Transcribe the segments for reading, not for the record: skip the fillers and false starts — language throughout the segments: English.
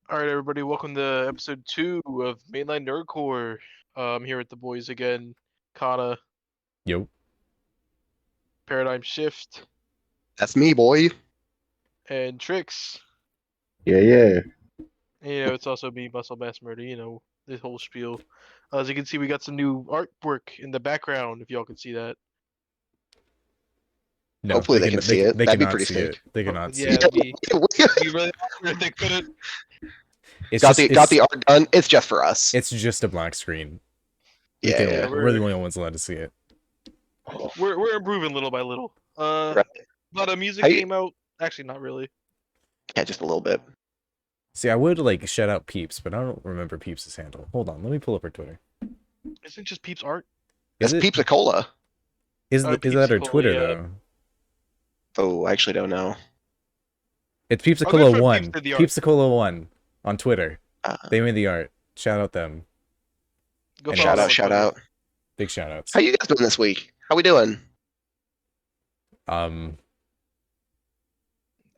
All right, everybody, welcome to episode 2 of Mainline Nerdcore. I'm here with the boys again, Kata, Yo. Paradigm Shift, That's me, boy. and Trix. Yeah. And, it's also me, Muscle Mass Murder, this whole spiel. As you can see, we got some new artwork in the background, if y'all can see that. No, Hopefully they can see it. They That'd be cannot pretty see sick. it. They cannot see Yeah, it. we really if they couldn't. It's got just, the art done. It's just for us. It's just a black screen. Yeah. We're the only ones allowed to see it. We're improving little by little. Right. A lot of music How you- came out. Actually, not really. Yeah, just a little bit. See, I would shout out Peeps, but I don't remember Peeps' handle. Hold on, let me pull up her Twitter. Isn't it just Peeps art? Is It's it? Peepsicola. Is that her Peepsicola, Twitter yeah. though? Oh, I actually don't know. It's good Peepsicola for 1. Peeps did the art. Peepsicola 1 on Twitter. Uh, They made the art. Shout out them. Go And follow shout them on out. Twitter. Big shout outs. How you guys doing this week? How we doing? Um,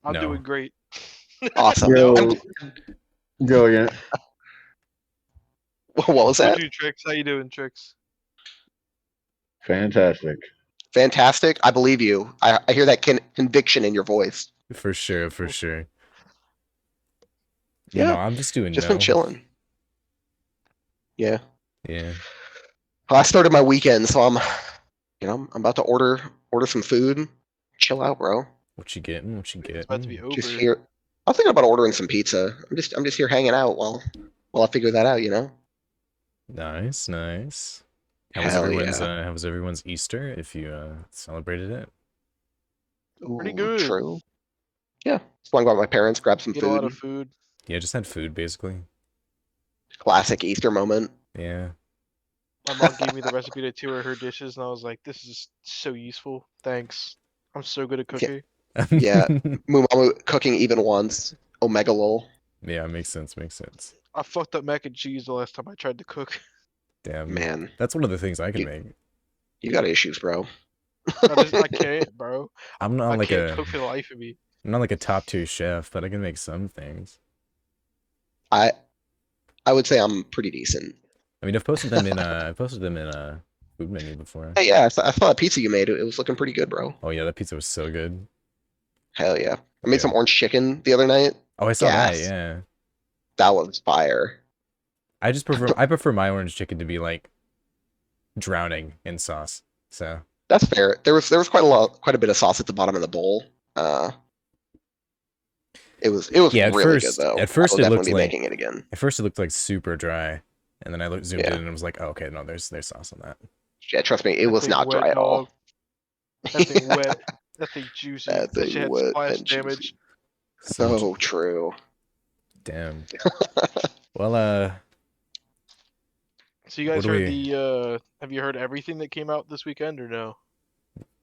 I'm No. doing great. Awesome. Yo, brilliant. What was What that? you, Trix? How you doing, Trix? Fantastic. Fantastic. I believe you. I hear that conviction in your voice. for sure, for sure. Yeah. No, I'm just doing Just no. been chilling. Yeah. Yeah. Well, I started my weekend, so I'm about to order some food. Chill out, bro. What you getting? What you It's about to be getting? over. Just here. I was thinking about ordering some pizza. I'm just here hanging out while I figure that out. Nice, nice. How was everyone's Easter? If you celebrated it? Pretty Ooh, good. True. Yeah. Just want to go out with my parents, grab some Get a lot food. of food. Yeah, just had food basically. Classic Easter moment. Yeah. My mom gave me the recipe to 2 of her dishes, and I was like, "This is so useful. Thanks. I'm so good at cooking." Yeah. Mumamu cooking even once. Omega lol. Yeah, makes sense. Makes sense. I fucked up mac and cheese the last time I tried to cook. Damn. Man, That's one of the things I can You- make. you got issues, bro. I can't, bro. I'm not I like can't a cook for the life of me. I'm not like a top tier chef, but I can make some things. I would say I'm pretty decent. I mean, I've posted them in food menu before. Hey, yeah, I saw that pizza you made. It was looking pretty good, bro. Oh yeah, that pizza was so good. Hell yeah. I made Yeah. some orange chicken the other night. Oh, I saw that. Gas. Yeah. That was fire. I prefer my orange chicken to be like drowning in sauce. So That's fair. There was quite a bit of sauce at the bottom of the bowl. It was Yeah, at really first- good though. at first I will it looked definitely be like- making it again. at first it looked like super dry, and then I zoomed Yeah. in and I was like, oh, okay, no, there's sauce on that. Yeah, trust me, it That was thing not wet, dry at all. dog. That thing wet. That thing juicy. That That thing shit had wet splash and damage. juicy. So So true. damn. Well, So you guys What do heard we- have you heard everything that came out this weekend or no?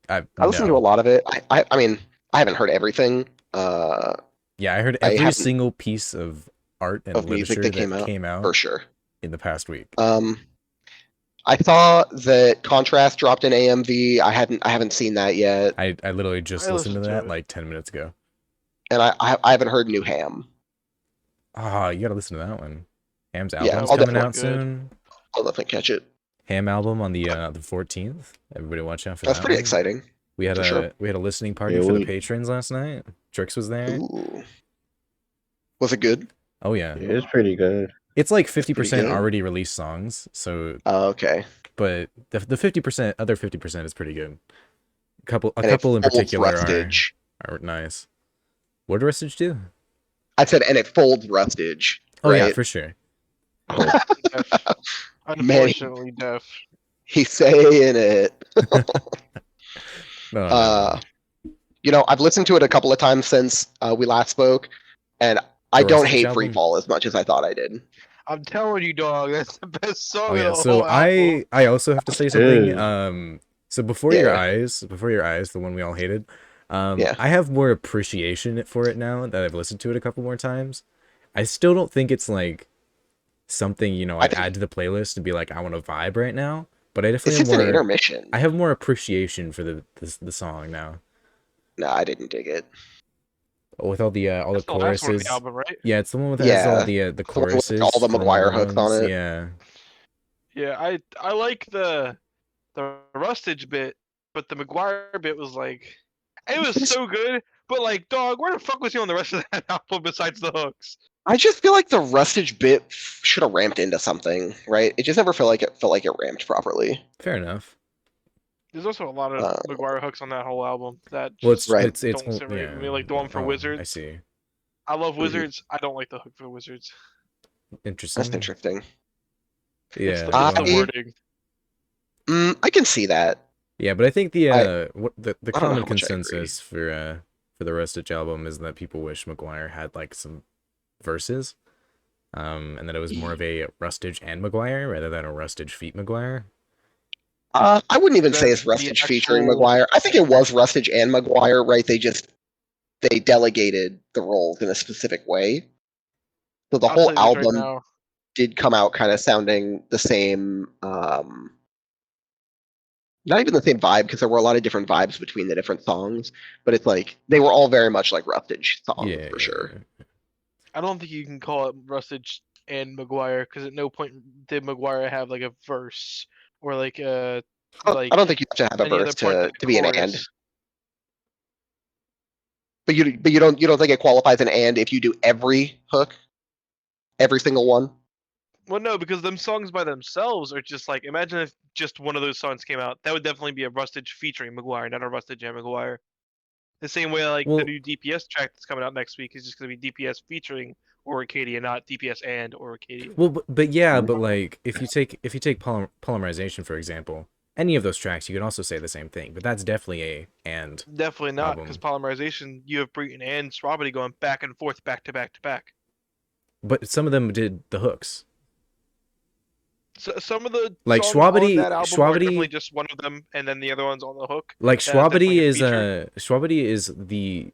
I listened to a lot of it. I mean, I haven't heard everything. Yeah, I heard I every haven't- single piece of art and Of music literature that came out, for sure. in the past week. I saw that Contrast dropped an AMV. I haven't seen that yet, I literally just I listened to listened to that it. like 10 minutes ago. and I haven't heard New Ham. Ah, you gotta listen to that one. Ham's Yeah, album's I'll coming definitely- out soon. I'll definitely catch it. Ham album on the 14th. Everybody watch out for That's that pretty one. exciting. We had for a sure. listening party Yeah, for the we- patrons last night. Trix was there. Ooh. Was it good? Oh yeah. It's pretty good. It's like 50% good. already released songs. So, Oh, okay. but the 50%, other 50% is pretty good. A couple And it in folds particular Rustage. are nice. What did Rustage do? I said, and it folds Rustage. Oh yeah, right? for sure. Deaf. Unfortunately, deaf. He's saying it. No, I've listened to it a couple of times since we last spoke, and I The don't Rustage hate album? Free Fall as much as I thought I did. I'm telling you, dog. That's the best song. Oh of yeah, the so whole album. I also have to say something. Dude. So before your Yeah. eyes, the one we all hated. Yeah. I have more appreciation for it now that I've listened to it a couple more times. I still don't think it's like something I I'd think- add to the playlist and be like I want to vibe right now. But I It's definitely just have an more. intermission. I have more appreciation for the song now. No, I didn't dig it. with all the That's the last one on the choruses. album, right? Yeah, it's the one that has all Yeah. the The one with, like, choruses all the from all the McGuire hooks on ones. it. Yeah. Yeah, I like the Rustage bit, but the McGuire bit was like, it was so good. But like, dog, where the fuck was he on the rest of that album besides the hooks? I just feel like the Rustage bit should have ramped into something, right? It just never felt like it ramped properly. Fair enough. There's also a lot of McGuire hooks on that whole album that Well, just Right. it's don't sit right with me. yeah. Like the one for Oh, I Wizards. see. I love Mhm. Wizards. I don't like the hook for Wizards. Interesting. That's interesting. It's Yeah. the I- wording. I can see that. Yeah, but I think the I the don't know common how much I agree. consensus for the Rustage album is that people wish McGuire had like some verses, and that it was more of a Rustage and McGuire rather than a Rustage feat McGuire. I wouldn't even That say it's the Rustage featuring actual- McGuire. I think it was Rustage and McGuire, right? They delegated the roles in a specific way. So the I'll whole tell you this right album now. did come out kind of sounding the same. Not even the same vibe, because there were a lot of different vibes between the different songs, but it's like they were all very much like Rustage songs Yeah, for sure. I don't think you can call it Rustage and McGuire because at no point did McGuire have like a verse or like I don't think you have to have a any other verse part to be an chorus. and. But you don't think it qualifies an and if you do every hook, every single one. Well, no, because them songs by themselves are just like, imagine if just one of those songs came out. That would definitely be a Rustage featuring McGuire, not a Rustage and McGuire. The same way, like Well- the new DPS track that's coming out next week is just going to be DPS featuring Orcadia, not DPS and Orcadia. Well, but yeah, but like if you take polymerization for example, any of those tracks you can also say the same thing, but that's definitely a and. Definitely not, album. because polymerization, you have Breton and Swabity going back and forth, back to back to back. But some of them did the hooks. So some of the Like songs on Schwabity- that album are Schwabity- definitely just one of them, and then the other one's on the hook. Like That's definitely Schwabity a is Schwabity is the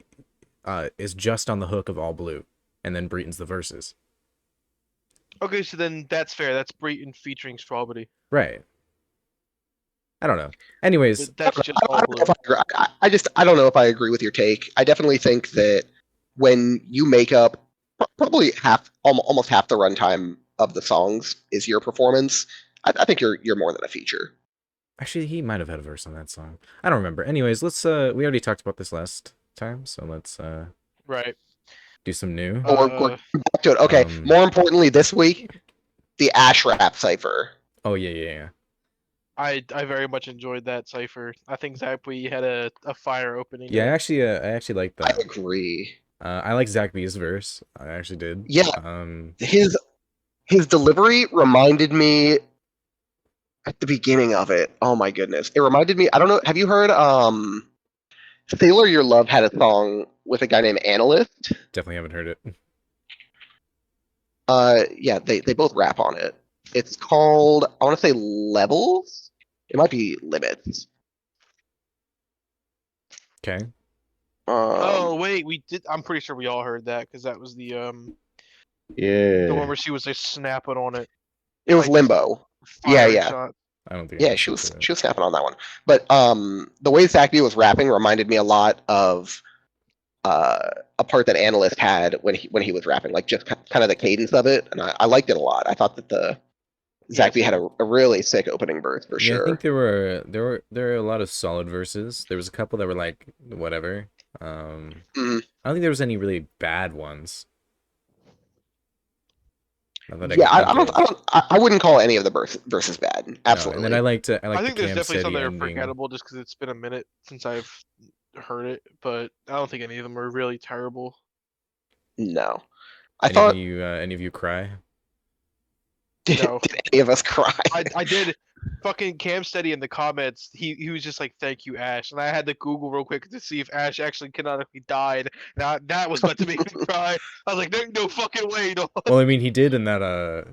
is just on the hook of All Blue, and then Breton's the verses. Okay, so then that's fair. That's Breton featuring Strawberry. Right. I don't know. Anyways, But that's just I all don't know blue. if I don't know if I agree with your take. I definitely think that when you make up probably almost half the runtime of the songs is your performance, I think you're more than a feature. actually, he might have had a verse on that song. I don't remember. Anyways, let's we already talked about this last time, so let's Right. do some new. But we're back to it. Okay. Um, More importantly, this week, the Ash Rap cipher. Oh yeah. I very much enjoyed that cipher. I think Zapwe had a fire opening. Yeah, I there. actually like I that. agree. I like Zach B's verse. I actually did. Yeah. Um, His delivery reminded me at the beginning of it. Oh my goodness. It reminded me, I don't know, have you heard Sailor Your Love had a song with a guy named Analyst? definitely haven't heard it. Yeah, they both rap on it. It's called, I want to say Levels. It might be Limits. Okay. Oh wait, we did. I'm pretty sure we all heard that because that was the one Yeah. where she was just snapping on it. It was like, Limbo. Fire Yeah. shot. I don't think. I Yeah, listened she was to it. she was snapping on that one. But the way Zach B was rapping reminded me a lot of a part that Analyst had when he was rapping, like just kind of the cadence of it, and I liked it a lot. I thought that the Zach B had a really sick opening verse for Yeah, sure. I think there were a lot of solid verses. There was a couple that were like whatever. Mhm. I don't think there was any really bad ones. Not that Yeah, can think of. I wouldn't call any of the verses bad. No, Absolutely. and then I liked I the think there's Cam definitely Steady some that are ending. forgettable just because it's been a minute since I've heard it, but I don't think any of them are really terrible. No. I Any thought of you any of you cry? did, No. did any of us cry? I did. Fucking Cam Steady in the comments, he was just like, "Thank you, Ash," and I had to Google real quick to see if Ash actually canonically died. Now that was about to make me cry. I was like, "There's no fucking way, dog." Well, I mean, he did in that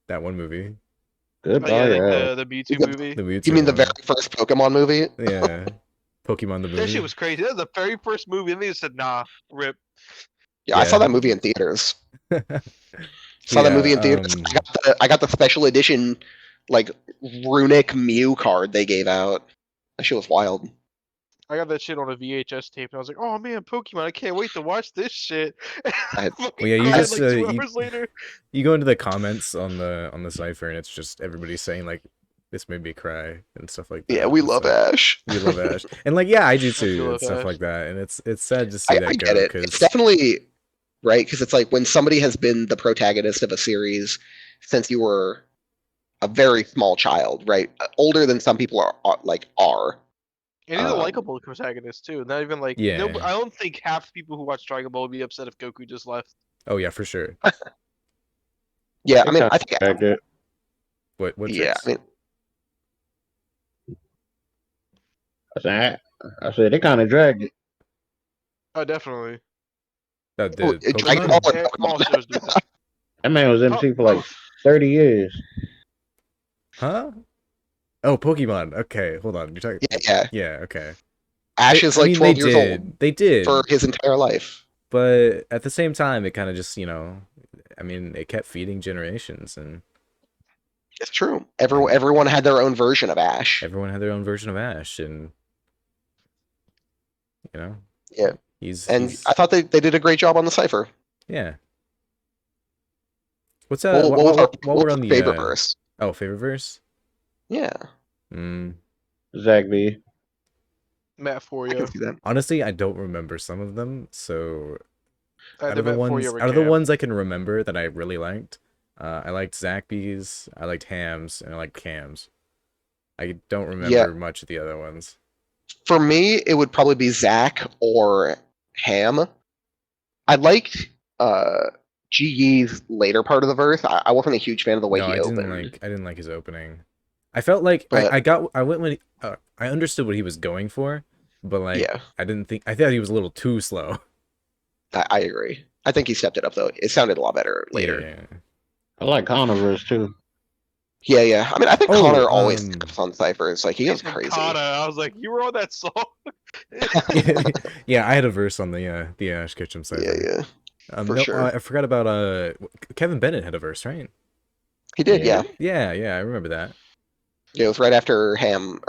one movie, Oh, Goodbye, yeah, yeah. like the Mewtwo movie. the Mewtwo You mean the one. very first Pokemon movie? Yeah, Pokemon the movie. That shit was crazy. That was the very first movie, and they just said, "Nah, rip." Yeah, I saw Yeah. that movie in theaters. Saw that movie in theaters. I got the special edition, like runic Mew card they gave out. That shit was wild. I got that shit on a VHS tape, and I was like, "Oh man, Pokemon! I can't wait to watch this shit." I- Well, yeah, you Cried, just like 2 hours later. you go into the comments on the cipher, and it's just everybody saying like, "This made me cry" and stuff like that. yeah, we It's love like, Ash. we love Ash, and like, yeah, I do I do too, and love stuff Ash. like that. And it's sad to see I that get go it. It's because definitely right because it's like when somebody has been the protagonist of a series since you were a very small child, right? Older than some people are. And he's a Um, likable protagonist too. Not even like no. Yeah. I don't think half the people who watch Dragon Ball would be upset if Goku just left. oh yeah, for sure. Yeah, I They mean, kinda I think dragged it. What yeah, tricks? I mean, I said they kind of dragged it. Oh, definitely. That oh, the Dragon Ball Pokemon? and All Pokemon. shows do that. That man was MC for like Oh, 30 years. Huh? Oh, Pokemon. Okay, hold on. You're talking. Yeah, Yeah, okay. Ash is like 12 years old They did, for his entire life. but at the same time, it kind of just, I mean, it kept feeding generations, and It's true. Everyone had their own version of Ash. everyone had their own version of Ash, and you know, Yeah. he's And I thought they did a great job on the cipher. yeah. What's What was while we're on the favorite verse? favorite verse? Yeah, Mm, Zach B. Matt for I can you. see that. honestly, I don't remember some of them, so out of the Cam. ones I can remember that I really liked, I liked Zaxby's, I liked Ham's, and I liked Cam's. I don't remember much of the other ones. For me, it would probably be Zach or Ham. I liked GE's later part of the verse. I wasn't a huge fan of the way No, he I opened. didn't like his opening. I felt like But- I went when I understood what he was going for, but like Yeah, I thought he was a little too slow. I agree. I think he stepped it up though. It sounded a lot better later. Yeah. I like Conoverse too. Yeah. I mean, I think Oh, Connor always steps on ciphers. Like he goes And crazy. Kana, I was like, you were on that song. Yeah, I had a verse on the Ash Ketchum side. Yeah, for no, sure. I forgot about Kevin Bennett had a verse, right? he did. Yeah. Yeah, Yeah, I remember that. it was right after Ham,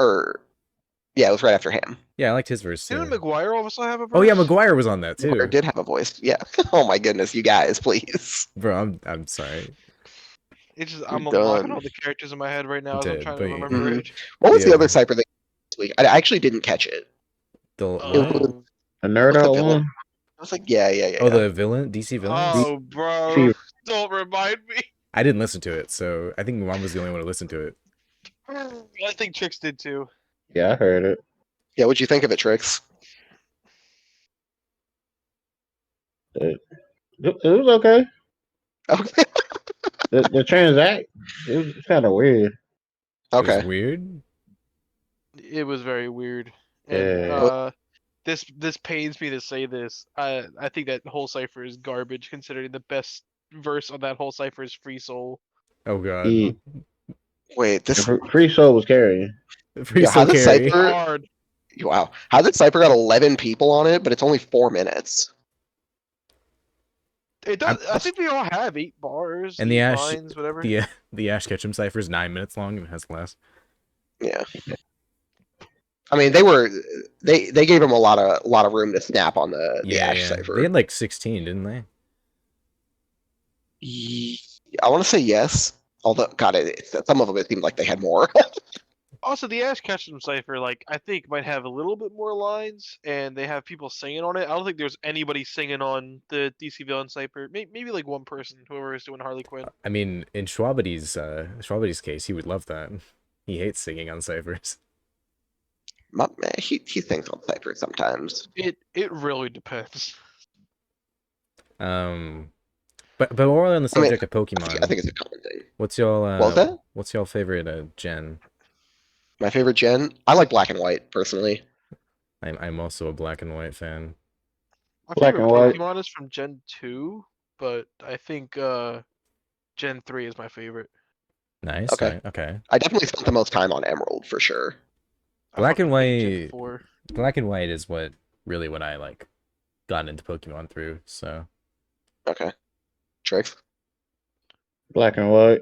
yeah, it was right after Ham. Yeah, I liked his verse too. Didn't McGuire also have a verse? Oh yeah, McGuire was on that Or too. did have a voice. Yeah. Oh my goodness, you guys, please. Bro, I'm sorry. It's just We're I'm unlocking done. all the characters in my head right now as I'm Did, trying but- to remember Mhm. it. What was the Yeah. other cipher thing this week? I actually didn't catch it. The Oh, A nerd What's the out villain? one. I was like, yeah. oh the villain, DC villains. oh, bro, See- don't remind me. I didn't listen to it, so I think Mom was the only one to listen to it. I think Trix did too. Yeah, I heard it. Yeah, what'd you think of it, Trix? It was okay. Okay. The transact, it was kind of weird. It was Okay. weird. It was very weird. And Yeah. this pains me to say this. I think that whole cipher is garbage considering the best verse on that whole cipher is Free Soul. Oh god. Yeah. Wait, this. Free Soul was carrying. Free Yeah, how Soul does Carry. Cypher- Hard. Wow. How did Cypher got 11 people on it, but it's only 4 minutes? It does. I think they all have 8 bars, And the 8 Ash- lines, whatever. The Ash Ketchum cipher is 9 minutes long and has less. Yeah. I mean, they gave him a lot of room to snap on the Ash cipher. They had like 16, didn't they? I want to say yes. Although, God, some of them it seemed like they had more. Also, the Ash Ketchum cipher, like I think, might have a little bit more lines, and they have people singing on it. I don't think there's anybody singing on the DC villain cipher. Maybe like one person, whoever is doing Harley Quinn. I mean, in Schwabity's case, he would love that. He hates singing on ciphers. Man, he thinks on Cypher sometimes. It really depends. But while we're on the I mean, subject of Pokemon, I think it's a common thing. what's y'all What was that? what's y'all favorite gen? My favorite gen? I like black and white, personally. I'm also a black and white fan. My Black favorite and white. Pokemon is from Gen 2, but I think Gen 3 is my favorite. Nice. Okay. Okay. I definitely spent the most time on Emerald, for sure. I Black and fucking hate Gen white- 4. Black and white is what I like got into Pokemon through. So Okay. Tricks? Black and white.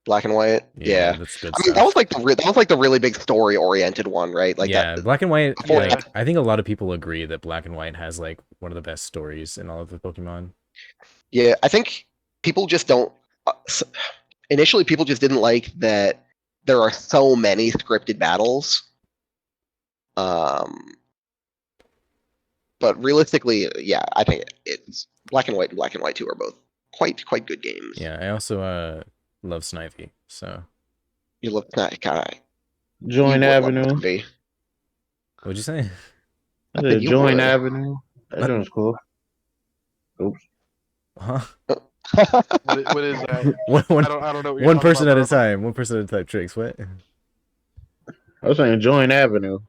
Black and White. Yeah. that's good I mean, stuff. that was like the really big story oriented one, right? Like yeah, that. Black and White. Before- Like, I think a lot of people agree that Black and White has like one of the best stories in all of the Pokemon. Yeah, I think people just don't. Initially, people just didn't like that there are so many scripted battles. But realistically, yeah, I think it's Black and White and Black and White 2 are both quite good games. Yeah, I also love Snivy. So You look not God. Join you would love Avenue. Snivy. what'd you say? I said said you Join would. Avenue. That one's cool. Oops. Huh? What is that? one, I don't know what you're one talking person about, at a bro. time. One person at a time. Tricks. What? I was saying Join Avenue.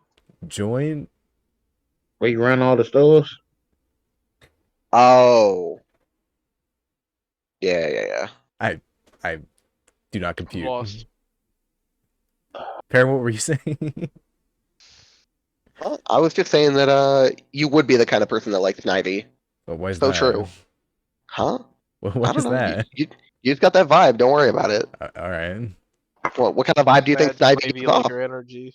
Join. Where you run all the stores. Oh. Yeah. I do not compute. Lost. Pear, what were you saying? Well, I was just saying that you would be the kind of person that likes Snivy. But why is So that? true. Huh? What I don't is know. that? You just got that vibe. Don't worry about it. All right. What kind of vibe do you think Bad Snivy Snivy, gives like off? your energy.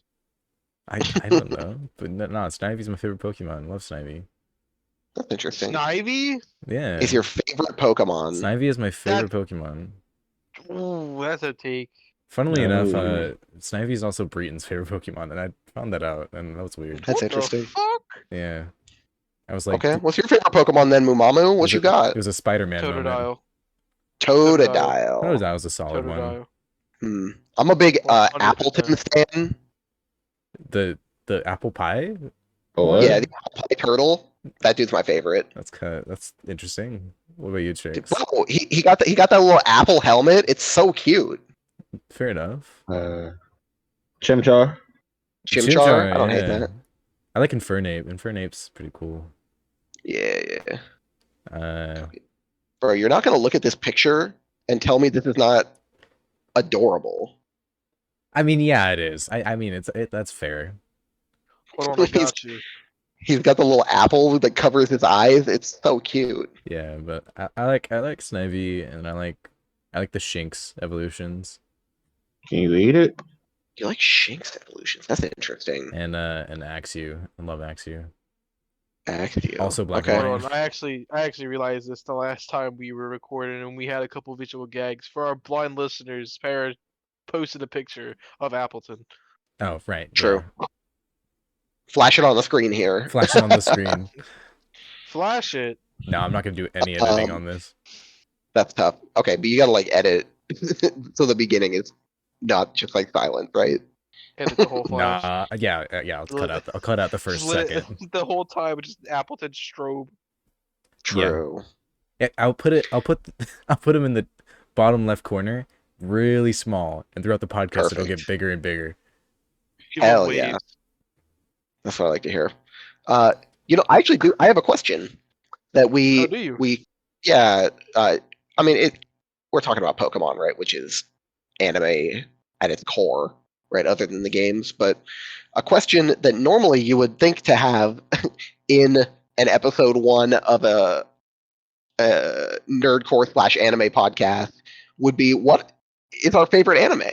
I don't know, but no, Snivy's my favorite Pokemon. I love Snivy. That's interesting. Snivy? Yeah. Is your favorite Pokemon? Snivy is my favorite Pokemon. Ooh, that's a take. Funnily enough, No. Snivy is also Breton's favorite Pokemon, and I found that out, and that was weird. That's What interesting. the fuck? Yeah. I was like, Okay, what's your favorite Pokemon then, Mumamu? What you got? It was a Spider-Man moment. Totodile. Totodile. Totodile was a solid one. Totodile. I'm a big 100%. Appleton stan. The apple pie? What? Yeah, the apple pie turtle. That dude's my favorite. That's interesting. What about you, Tricks? Bro, he got that little apple helmet. It's so cute. Fair enough. Chimchar. Chimchar. I don't hate that. I like Infernape. Infernape's pretty cool. Yeah. Uh, Bro, you're not gonna look at this picture and tell me this is not adorable. I mean, yeah, it is. I mean, that's fair. Hold on, I got you. He's got the little apple that covers his eyes. It's so cute. Yeah, but I like Snivy, and I like the Shinx evolutions. Can you eat it? You like Shinx evolutions? That's interesting. And Axew. I love Axew. Axew. Also Black Okay. and Hold White. on, I actually realized this the last time we were recording and we had a couple visual gags. For our blind listeners, Parrot posted a picture of Appleton. Oh, right. True. Yeah. Flash it on the screen here. Flash it on the screen. Flash it. No, I'm not gonna do any editing on this. That's tough. Okay, but you gotta like edit so the beginning is not just like silent, right? Edit the whole flash. Nah, yeah. I'll cut out the first Just let it- second. the whole time, it's just Appleton strobe. True. Yeah, I'll put him in the bottom left corner, really small, and throughout the podcast it'll get Perfect. bigger and bigger. Give it Hell yeah. waves. That's what I like to hear. I actually do. I have a question that we Oh, do you? yeah. I mean, we're talking about Pokemon, right? Which is anime at its core, right? Other than the games, but a question that normally you would think to have in an episode 1 of a nerdcore / anime podcast would be, what is our favorite anime?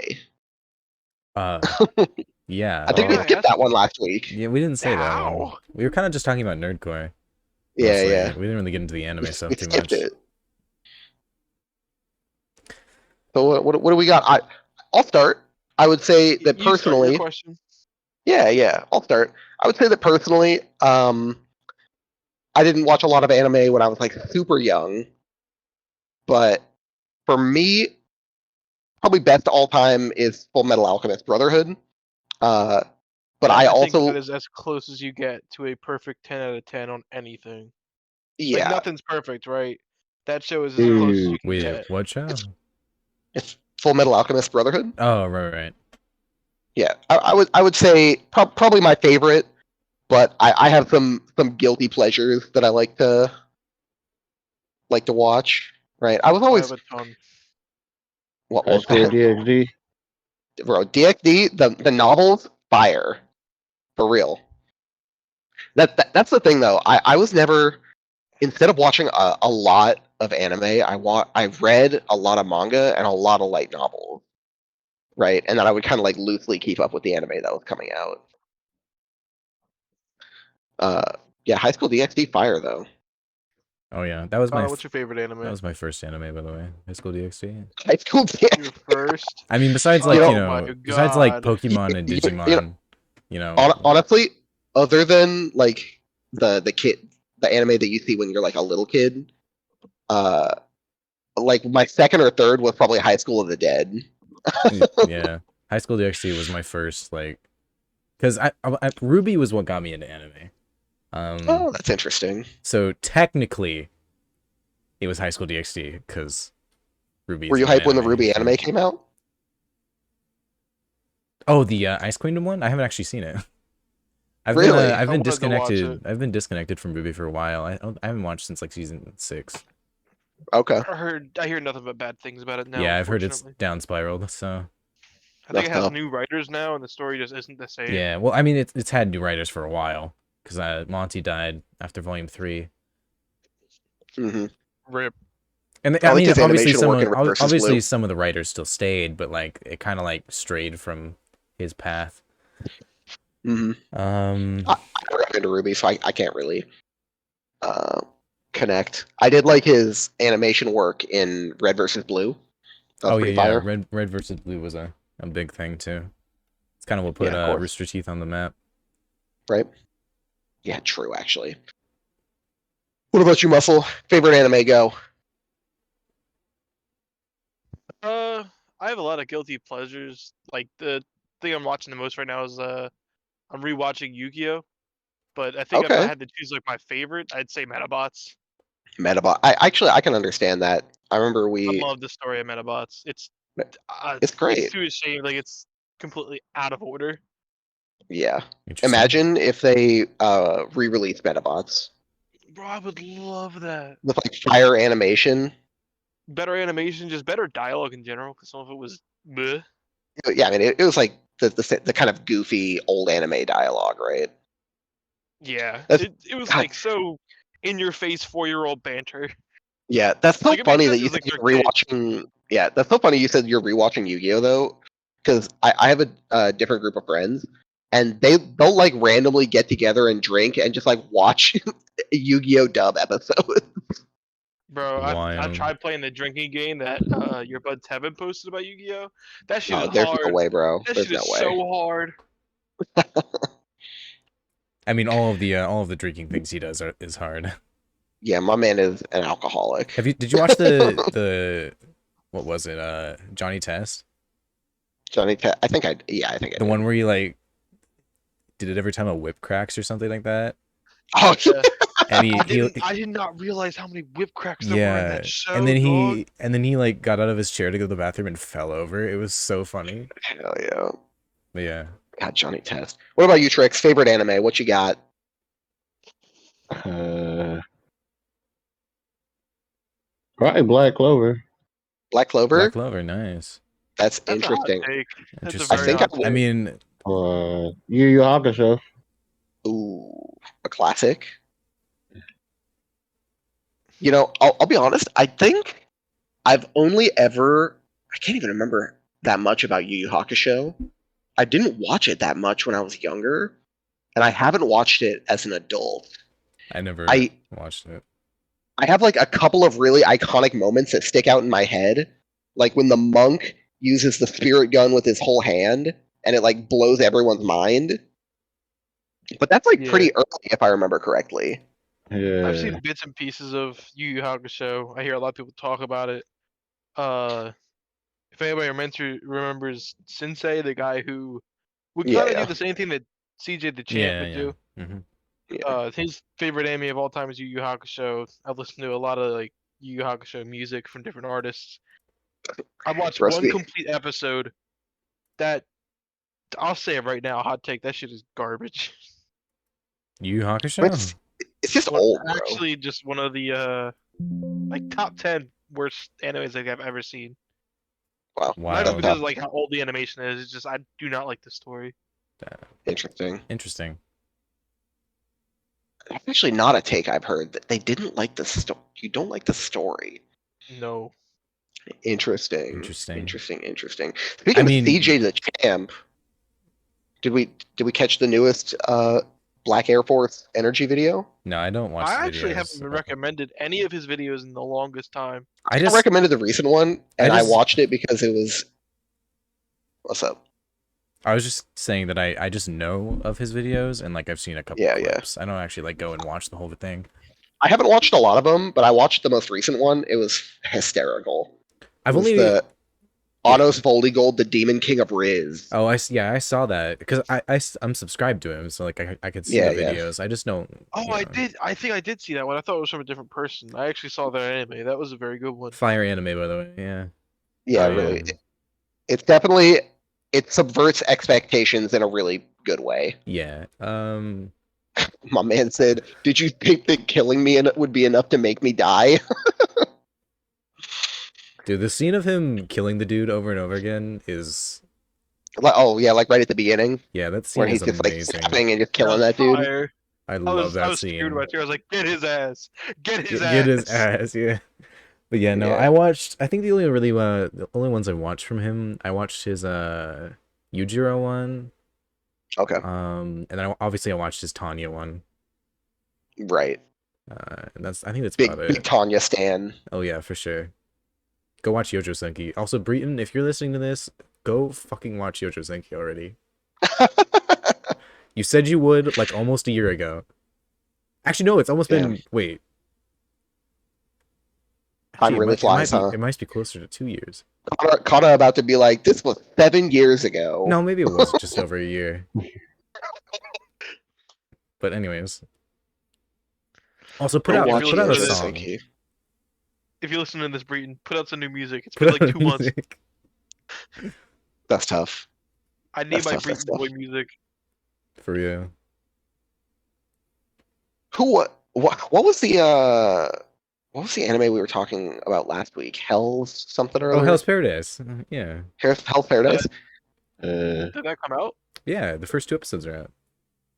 Yeah. I think we Oh. skipped that one last week. Yeah, we didn't say that one. Ow. We were kind of just talking about nerdcore. Yeah, mostly. yeah. We didn't really get into the anime stuff We too skipped much. it. So what do we got? I'll start. I would say that You start your personally, question. yeah, I'll start. I would say that personally, I didn't watch a lot of anime when I was like super young, but for me, probably best all time is Full Metal Alchemist Brotherhood. But I think also, that is as close as you get to a perfect 10 out of 10 on anything. Like, yeah, nothing's perfect, right? That show is as close as you can Wait, get. what show? it's Full Metal Alchemist Brotherhood. Oh, right. Yeah, I would say probably my favorite, but I have some guilty pleasures that I like to watch. Right, I was I always have a ton. what High was School that? DxD. Bro, DxD, the novels, fire, for real. That's the thing though. I was never, instead of watching a lot of anime, I read a lot of manga and a lot of light novels. right? And then I would kind of like loosely keep up with the anime that was coming out. Yeah, High School DxD fire though. Oh yeah, that was Connor, what's your favorite anime? that was my first anime, by the way. High School DxD. High School DxD. Your first? I mean, besides You like know- my besides like God. Pokemon and You know- Digimon, you know, Honestly, other than like the anime that you see when you're like a little kid, like my second or third was probably High School of the Dead. yeah, High School DxD was my first like, because Ruby was what got me into anime. Oh, that's interesting. So technically, it was High School DxD because Ruby. Were is you my hyped when the Ruby so- anime came out? Oh, the Ice Queendom one? I haven't actually seen it. Really? I've been I wanted to watch disconnected. it. I've been disconnected from Ruby for a while. I haven't watched since like season 6. Okay. I hear nothing but bad things about it now. Yeah, I've heard it's unfortunately. down spiraled. So I think it That's has tough. new writers now, and the story just isn't the same. yeah, well, I mean, it's had new writers for a while because Monty died after Volume 3, Hmm. Rip. and I I liked mean, his obviously animation work in Red versus obviously Blue. some of the writers still stayed, but like it kind of like strayed from his path. Hmm. Um, I never got into Ruby, so I can't really connect. I did like his animation work in Red versus Blue. That was oh yeah, pretty yeah. fire. Red versus Blue was a big thing too. It's kind of what put Yeah, of course. Rooster Teeth on the map. Right? Yeah, true, actually. What about you, Muscle? Favorite anime go? I have a lot of guilty pleasures. Like the thing I'm watching the most right now is I'm rewatching Yu-Gi-Oh. But I think if I Okay. had to choose like my favorite, I'd say Metabots. Metabot. I can understand that. I remember I love the story of Metabots. It's great. It's to a shame, like it's completely out of order. Yeah. Interesting. Imagine if they re-released Metabots Bro, I would love that. with like fire animation. Better animation, just better dialogue in general, because some of it was bleh. Yeah, I mean it was like the kind of goofy old anime dialogue, right? Yeah, That's- it was God. like so in your face 4-year-old banter. Yeah, that's so Like, it makes funny that sense you as, said like, you're they're kids. rewatching. Yeah, that's so funny you said you're rewatching Yu-Gi-Oh though, because I have a different group of friends, and they'll like randomly get together and drink and just like watch Yu-Gi-Oh dub episodes. Bro, I Wild. tried playing the drinking game that your bud Tevin posted about Yu-Gi-Oh. That shit No, is there's hard. no way, bro. That There's shit no is way. so hard. I mean, all of the drinking things he does is hard. Yeah, my man is an alcoholic. Did you watch the what was it? Johnny Test? I think I The one where he like did it every time a whip cracks or something like that. Oh, Yeah. And I did not realize how many whip cracks there were in that show. and then dog. he like got out of his chair to go to the bathroom and fell over. It was so funny. hell yeah. But yeah. God, Johnny Test. What about you, Trix? Favorite anime? What you got? Probably Black Clover. Black Clover? Black Clover, nice. That's That's interesting. a hot take. That's a Interesting. very think hot I- take. I mean, Yu Yu Hakusho. Ooh, a classic. You know, I'll be honest. I think I've only ever I can't even remember that much about Yu Yu Hakusho. I didn't watch it that much when I was younger, and I haven't watched it as an adult. I never I watched it. I have like a couple of really iconic moments that stick out in my head, like when the monk uses the spirit gun with his whole hand and it like blows everyone's mind. But that's like Yeah. pretty early if I remember correctly. Yeah. I've seen bits and pieces of Yu Yu Hakusho. I hear a lot of people talk about it. If anybody remembers Sensei, the guy who would kind of Yeah. do the same thing that CJ the Champ Yeah, would yeah. do. Hmm. Yeah. His favorite anime of all time is Yu Yu Hakusho. I've listened to a lot of like Yu Yu Hakusho music from different artists. I watched Trust one me. complete episode that I'll say it right now, hot take, that shit is garbage. Yu Yu Hakusho? It's just old, bro. Actually, just one of the like top 10 worst animes like I've ever seen. Wow. Wow. Not even That's because tough. of like how old the animation is. It's just I do not like the story. Interesting. Interesting. That's actually not a take I've heard that they didn't like the story. You don't like the story. No. Interesting. Interesting. Interesting. Speaking I of mean- CJ the Champ, did we catch the newest Black Air Force energy video? No, I don't watch. I the actually videos. haven't been recommended any of his videos in the longest time. I I just recommended the recent one, and I just- watched it because it was. What's up? I was just saying that I just know of his videos and like I've seen a couple Yeah. clips. I don't actually like go and watch the whole thing. I haven't watched a lot of them, but I watched the most recent one. It was hysterical. I've It was only the Autos Voldigold, the Demon King of Riz. Oh, I saw that because I'm subscribed to him, so like I could see Yeah, the yeah. videos. I just don't. Oh, you I know, did. I think I did see that one. I thought it was from a different person. I actually saw that anime. That was a very good one. Fire anime, by the way. Yeah. Yeah, really. It's definitely it subverts expectations in a really good way. Yeah. My man said, "Did you think that killing me would be enough to make me die?" Dude, the scene of him killing the dude over and over again is Like, oh yeah, like right at the beginning that where scene he's is just like amazing. snapping and just killing that dude. Fire. I I love that was scene. screwed by two. I was like, get his ass. Get his ass. Get his ass, yeah. But yeah, no, Yeah. I watched. I think the only ones I watched from him, I watched his Yujiro one. Okay, And then obviously I watched his Tanya one. right. And I think that's Big about big it. Tanya stan. Oh yeah, for sure. Go watch Yojo Senki. Also, Breton, if you're listening to this, go fucking watch Yojo Senki already. You said you would like almost a year ago. Actually, no, it's almost been. Wait. Time Actually, really flies, huh? It might be closer to 2 years. Kana about to be like, "This was 7 years ago." No, maybe it was just over a year. But anyways. Also, put Go out watch a Yojo song. Senki. If you listen to this, Breton, put out some new music. It's been like 2 months. music. That's tough. I need That's my tough, that's Breton boy tough. music. For real. What was the anime we were talking about last week? Hell's something or Oh, other? Hell's Paradise. Yeah. Hell's Paradise. Uh, Did that come out? Yeah, the first 2 episodes are out.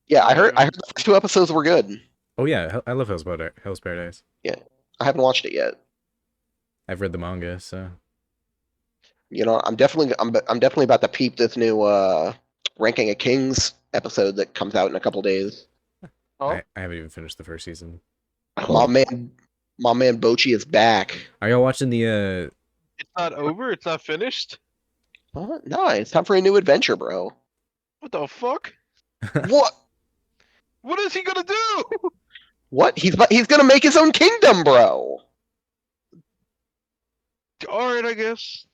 Yeah, I heard the first 2 episodes were good. Oh yeah, I love Hell's Paradise. I haven't watched it yet. I've read the manga, so You know, I'm definitely about to peep this new Ranking of Kings episode that comes out in a couple days. Oh, I haven't even finished the first season. My man Bochi is back. Are y'all watching the it's not over. It's not finished. What? No, it's time for a new adventure, bro. What the fuck? What? What is he gonna do? What? He's gonna make his own kingdom, bro. All right, I guess.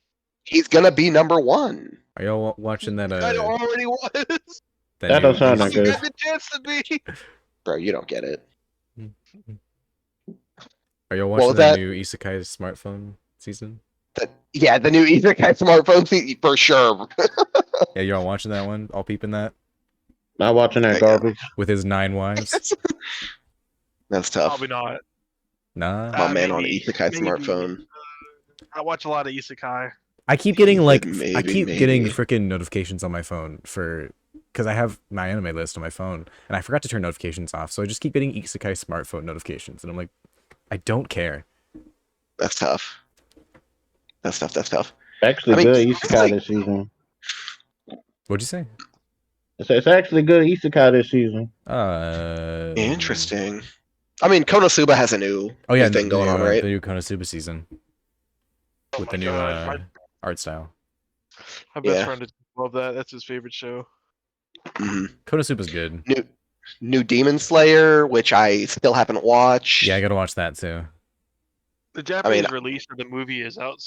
He's gonna be number 1. Are y'all watching that I already was. That don't sound that You good. got the chance to be. Bro, you don't get it. Are y'all What watching was that that? new Isekai smartphone season? Yeah, the new Isekai smartphone for sure. Yeah, y'all watching that one? All peeping that? Not watching that garbage. With his 9 wives? That's tough. Probably not. Nah. My man on maybe- Isekai maybe. smartphone. I watch a lot of isekai. I keep getting like Maybe, I keep getting maybe. freaking notifications on my phone because I have my anime list on my phone and I forgot to turn notifications off, so I just keep getting Isekai smartphone notifications and I'm like, I don't care. That's tough. That's tough. Actually, I mean, good it's Isekai like- this season. What'd you say? It's actually good Isekai this season. Interesting. I mean, Konosuba has a new Oh yeah, thing going on, right? The new Konosuba season with the new God, art style. my best Yeah. friend would love that. That's his favorite show. Mhm. Konosuba's good. New Demon Slayer, which I still haven't watched. Yeah, I gotta watch that too. The Japanese release of the movie is out.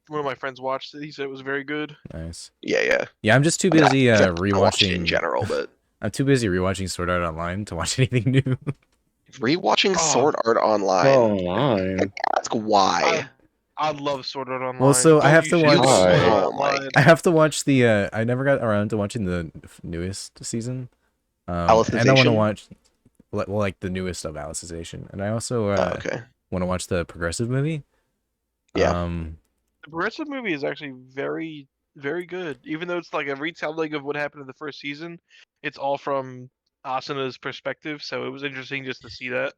One of my friends watched it. He said it was very good. Nice. Yeah. Yeah, I'm just too I mean, busy I watched it in rewatching. general, but I'm too busy rewatching Sword Art Online to watch anything new. rewatching Oh. Sword Art Online. Online. Ask why. I love Sword Art Online. Well, so I have You to should watch- watch Sword Art Oh my Online. I have to watch the. I never got around to watching the newest season. And I want to Alicization? watch, like the newest of Alicization, and I also Okay. want to watch the Progressive movie. Yeah. The Progressive movie is actually very, very good. Even though it's like a retelling of what happened in the first season, it's all from Asuna's perspective. So it was interesting just to see that.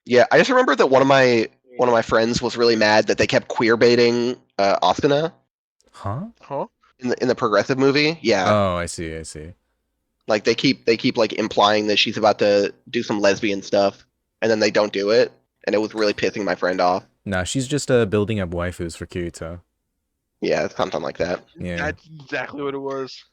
Yeah, I just remember that one of my friends was really mad that they kept queer baiting Asuna Huh? Huh? in the progressive movie. Yeah, Oh, I see. I see. like they keep like implying that she's about to do some lesbian stuff, and then they don't do it, and it was really pissing my friend off. Nah, she's just building up waifus for Kirito. Yeah, something like that. Yeah. That's exactly what it was.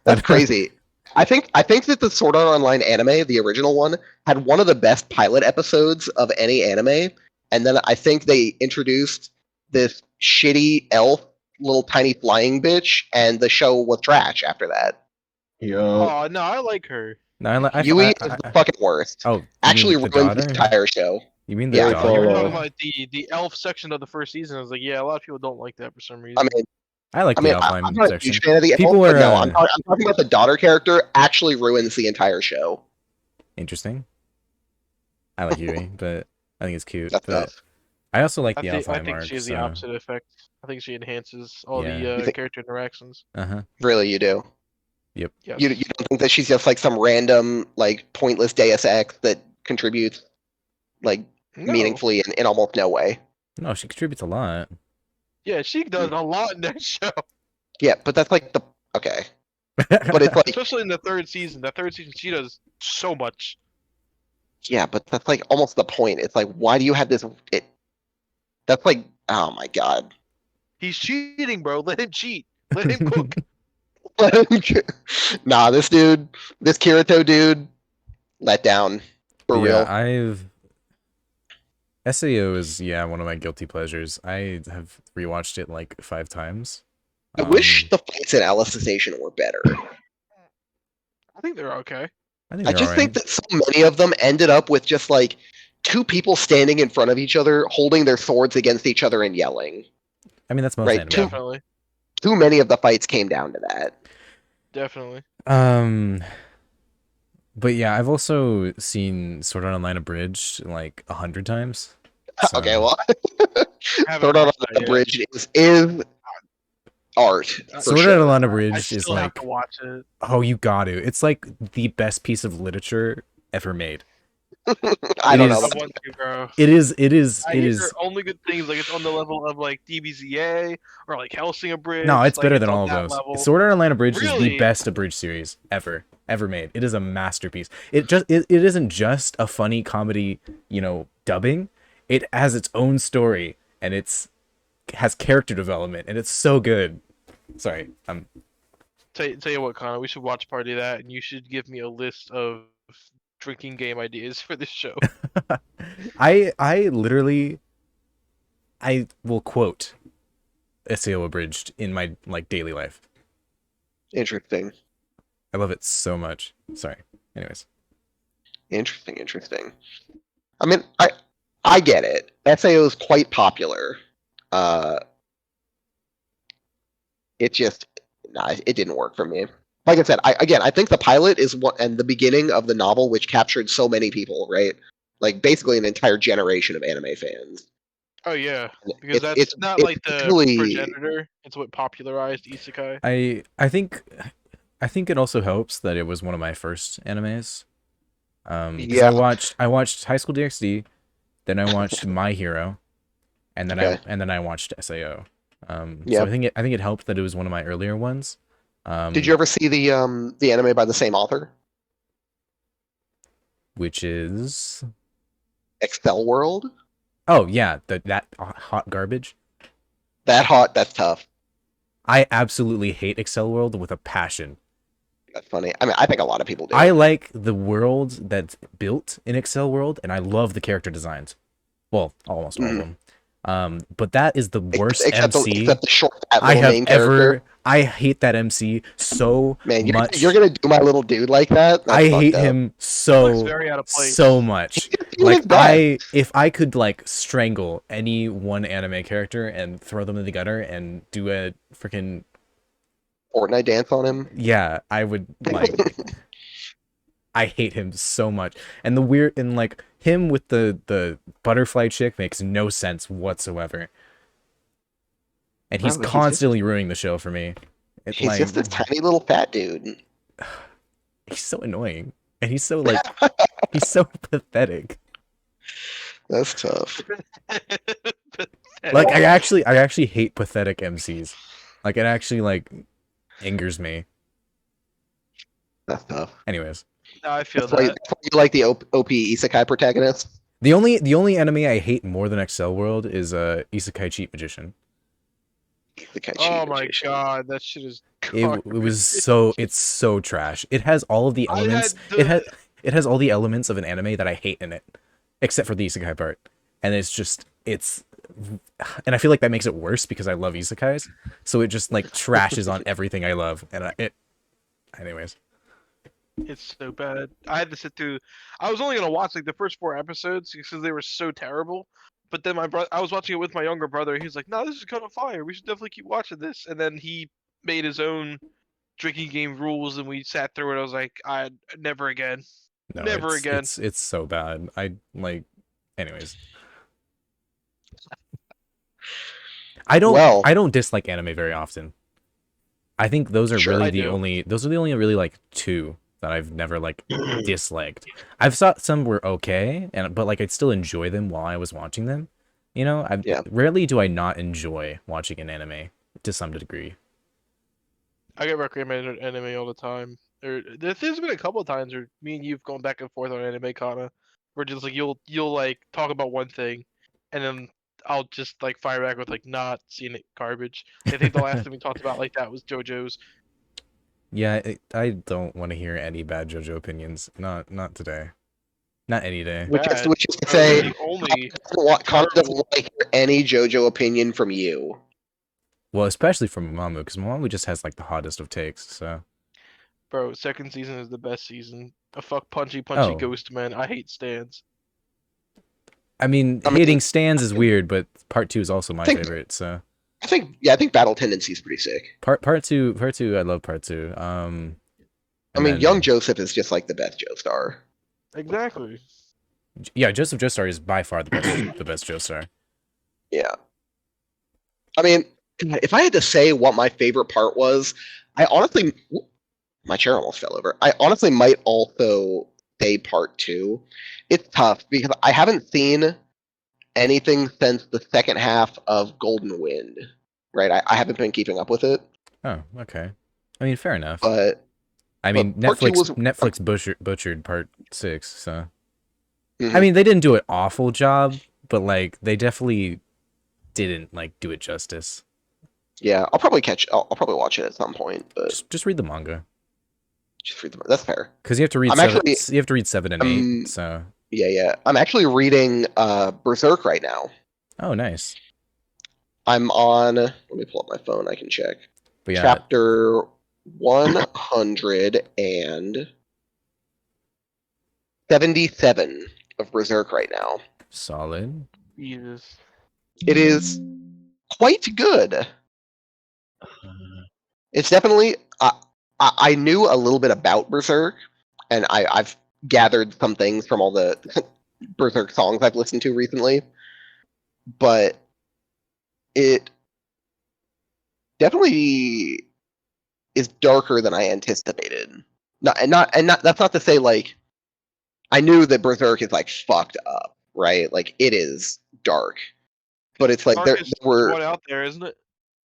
That's crazy. I think that the Sword Art Online anime, the original one, had one of the best pilot episodes of any anime, and then I think they introduced this shitty elf, little tiny flying bitch, and the show was trash after that. Yo, Oh no, I like her. No, Yui is the fucking worst. oh, you Actually mean the ruins the daughter? entire show. You mean the Yeah. I thought you were daughter? talking about the elf section of the first season. I was like, yeah, a lot of people don't like that for some reason. I mean, I like I the mean, outline I'm not a section. huge fan of the People elf, but are no, I'm talking about the daughter character. Actually, ruins the entire show. interesting. I like Yui, but I think it's cute. That's But tough. I also like I the think outline she mark. has the So opposite effect. I think she enhances all Yeah. You the think- character interactions. Really, you do. Yes. You don't think that she's just like some random, like pointless Deus Ex that contributes like No. meaningfully in almost no way? no, she contributes a lot. Yeah, she does a lot in that show, Yeah, but that's like the okay. But it's like especially in the third season. The third season, she does so much. yeah, but that's like almost the point. It's like why do you have this? That's like oh my god. He's cheating, bro. Let him cheat. Let him cook. Nah, this Kirito dude, let down for real. SAO is one of my guilty pleasures. I have rewatched it like 5 times. I wish the fights in Alicization were better. I think they're okay. I just think that so many of them ended up with just like two people standing in front of each other, holding their swords against each other and yelling. I mean, that's most Right, anime. Definitely. Too many of the fights came down to that. Definitely. But yeah, I've also seen Sword Art Online abridged like 100 times. So- Okay, well, Haven't Sword Art watched Online that yet. Abridged is art. For Sword sure. Art Online I abridged is still have like, to watch it. oh, you got to. It's like the best piece of literature ever made. I It don't is- know. I want to, bro. It is. I It hear is. only good things. Like it's on the level of like DBZA or like Hellsing Abridged. No, it's like, better than on all of that those. level. Sword Art Online abridged is the Really? best abridged series ever made. It is a masterpiece. It isn't just a funny comedy, dubbing. It has its own story and has character development and it's so good. Sorry, Tell you what, Connor, we should watch party that, and you should give me a list of drinking game ideas for this show. I literally will quote SEO abridged in my like daily life. Interesting. I love it so much. Sorry. Anyways. Interesting. I mean, I get it. SAO is quite popular. It just, it didn't work for me. Like I said, I think the pilot is what and the beginning of the novel, which captured so many people, right? Like basically an entire generation of anime fans. Oh yeah, because It's- that's not it's like the really- progenitor. It's what popularized isekai. I think it also helps that it was one of my first animes. 'Cause Yeah. I watched High School DxD, then I watched My Hero, and then Okay. I watched SAO. Yeah. So I think it helped that it was one of my earlier ones. Did you ever see the anime by the same author, Which is Excel World? oh yeah, that hot garbage. That hot, that's tough. I absolutely hate Excel World with a passion. That's funny. I mean, I think a lot of people do. I like the world that's built in Excel World, and I love the character designs. Well, almost all of them. But that is the worst except MC except the short, fat I little have main character. I hate that MC so Man, much. you're gonna do my little dude like that? That's I fucked hate up. him Looks so very out of place. so much. He was Like bad. if I could like strangle any one anime character and throw them in the gutter and do a freaking Fortnite dance on him. yeah, I would like. I hate him so much, and the weird and like him with the butterfly chick makes no sense whatsoever, and he's No, but he's constantly ruining the show for me. It's He's like just this tiny little fat dude. he's so annoying, and he's so like he's so pathetic. That's tough. Like I actually hate pathetic MCs. Like it actually like angers me. That's tough. Anyways, No, I feel That's why that. you like the OP Isekai protagonist. the only anime I hate more than Excel World is Isekai Cheat Magician. Isekai Oh cheat my magician. god, that shit is It was it's so trash. It has all of the I elements. had It has all the elements of an anime that I hate in it, except for the isekai part. And and I feel like that makes it worse because I love isekais. So it just like trashes on everything I love, and anyways. It's so bad. I had to sit through. I was only gonna watch like the first 4 episodes because they were so terrible. But then I was watching it with my younger brother. He's like, "No, this is kind of fire. We should definitely keep watching this." And then he made his own drinking game rules, and we sat through it. I was like, "I never again, No, never again." It's so bad. I like. Anyways, I don't dislike anime very often. I think those are Sure, really I do. those are the only really like two that I've never like disliked. I've thought some were okay, but like I'd still enjoy them while I was watching them. You know, Yeah. rarely do I not enjoy watching an anime to some degree. I get recommended anime all the time. There's been a couple of times where me and you've gone back and forth on anime kana, where just like you'll like talk about one thing, and then I'll just like fire back with like not seeing it garbage. I think the last thing we talked about like that was JoJo's. Yeah, I don't want to hear any bad JoJo opinions. Not today. Not any day. Which is Bad. which is to But say, the only Connor doesn't terrible. want to hear any JoJo opinion from you. Well, especially from Mamamoo, because Mamamoo just has like the hottest of takes. So Bro, second season is the best season. A fuck punchy Oh. ghost man. I hate stands. I mean, I mean, hating stands is weird, but part 2 is also my think- favorite. So I think Battle Tendency is pretty sick. part two, I love part 2. I and mean, then- Young Joseph is just like the best Joestar. Exactly. Yeah, Joseph Joestar is by far the best the best Joestar. Yeah. I mean, if I had to say what my favorite part was, I honestly, my chair almost fell over. I honestly might also say part 2. It's tough because I haven't seen anything since the second half of Golden Wind, right? I haven't been keeping up with it, Oh, okay. I mean, fair enough. but I mean, part 2 was- Netflix butchered part 6. So Mhm. I mean, they didn't do an awful job, but like they definitely didn't like do it justice. yeah, I'll probably watch it at some point, but Just read the manga just read that's fair. because you have to read I'm 7. actually- You have to read 7 and 8. So Yeah. I'm actually reading Berserk right now. oh, nice. I'm on. Let me pull up my phone. I can check. But yeah, Chapter 177 of Berserk right now. solid. Jesus. It is quite good. It's definitely. I knew a little bit about Berserk, and I've gathered some things from all the Berserk songs I've listened to recently, but it definitely is darker than I anticipated. Not. That's not to say like I knew that Berserk is like fucked up, right? Like it is dark, but it's like there Darkest were. one out there, isn't it?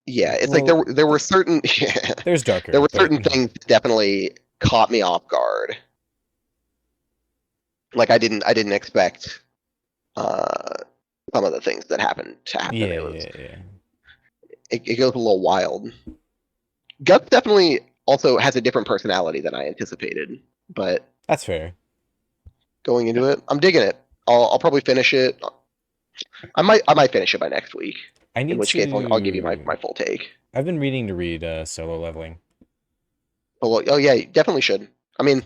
Yeah, it's Well, like there were certain yeah, There's darker. there were but- certain things that definitely caught me off guard. Like I didn't expect some of the things that happened to happen. Yeah, It goes a little wild. Guts definitely also has a different personality than I anticipated, but That's fair. going into it, I'm digging it. I'll probably finish it. I might finish it by next week. I need In which to. case, I'll give you my full take. I've been reading to read Solo Leveling. Oh yeah, you definitely should. I mean,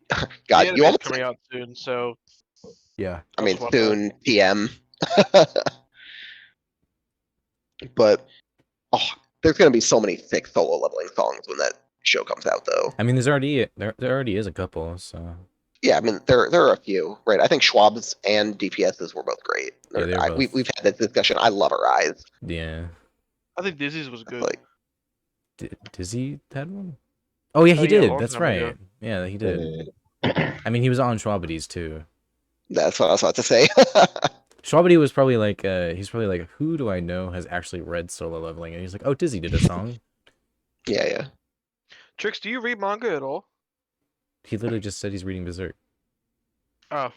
God, The you anime's almost. coming out soon, so Yeah. I mean, I'll swap soon TM. But there's gonna be so many sick solo leveling songs when that show comes out, though. I mean, there already is a couple. So Yeah, I mean there are a few, right? I think Schwab's and DPS's were both great. Yeah, they're both- We've had this discussion. I love her eyes. yeah. I think Dizzy's was good. Like, Dizzy had one. Oh yeah, he Oh, yeah, did. long That's time ago. right. Yeah, he did. I mean, he was on Schwabadies too. that's what I was about to say. Schwabity was probably like, he's probably like, who do I know has actually read Solo Leveling? And he's like, oh, Dizzy did a song. Yeah. Trix, do you read manga at all? He literally just said he's reading Berserk. Oh.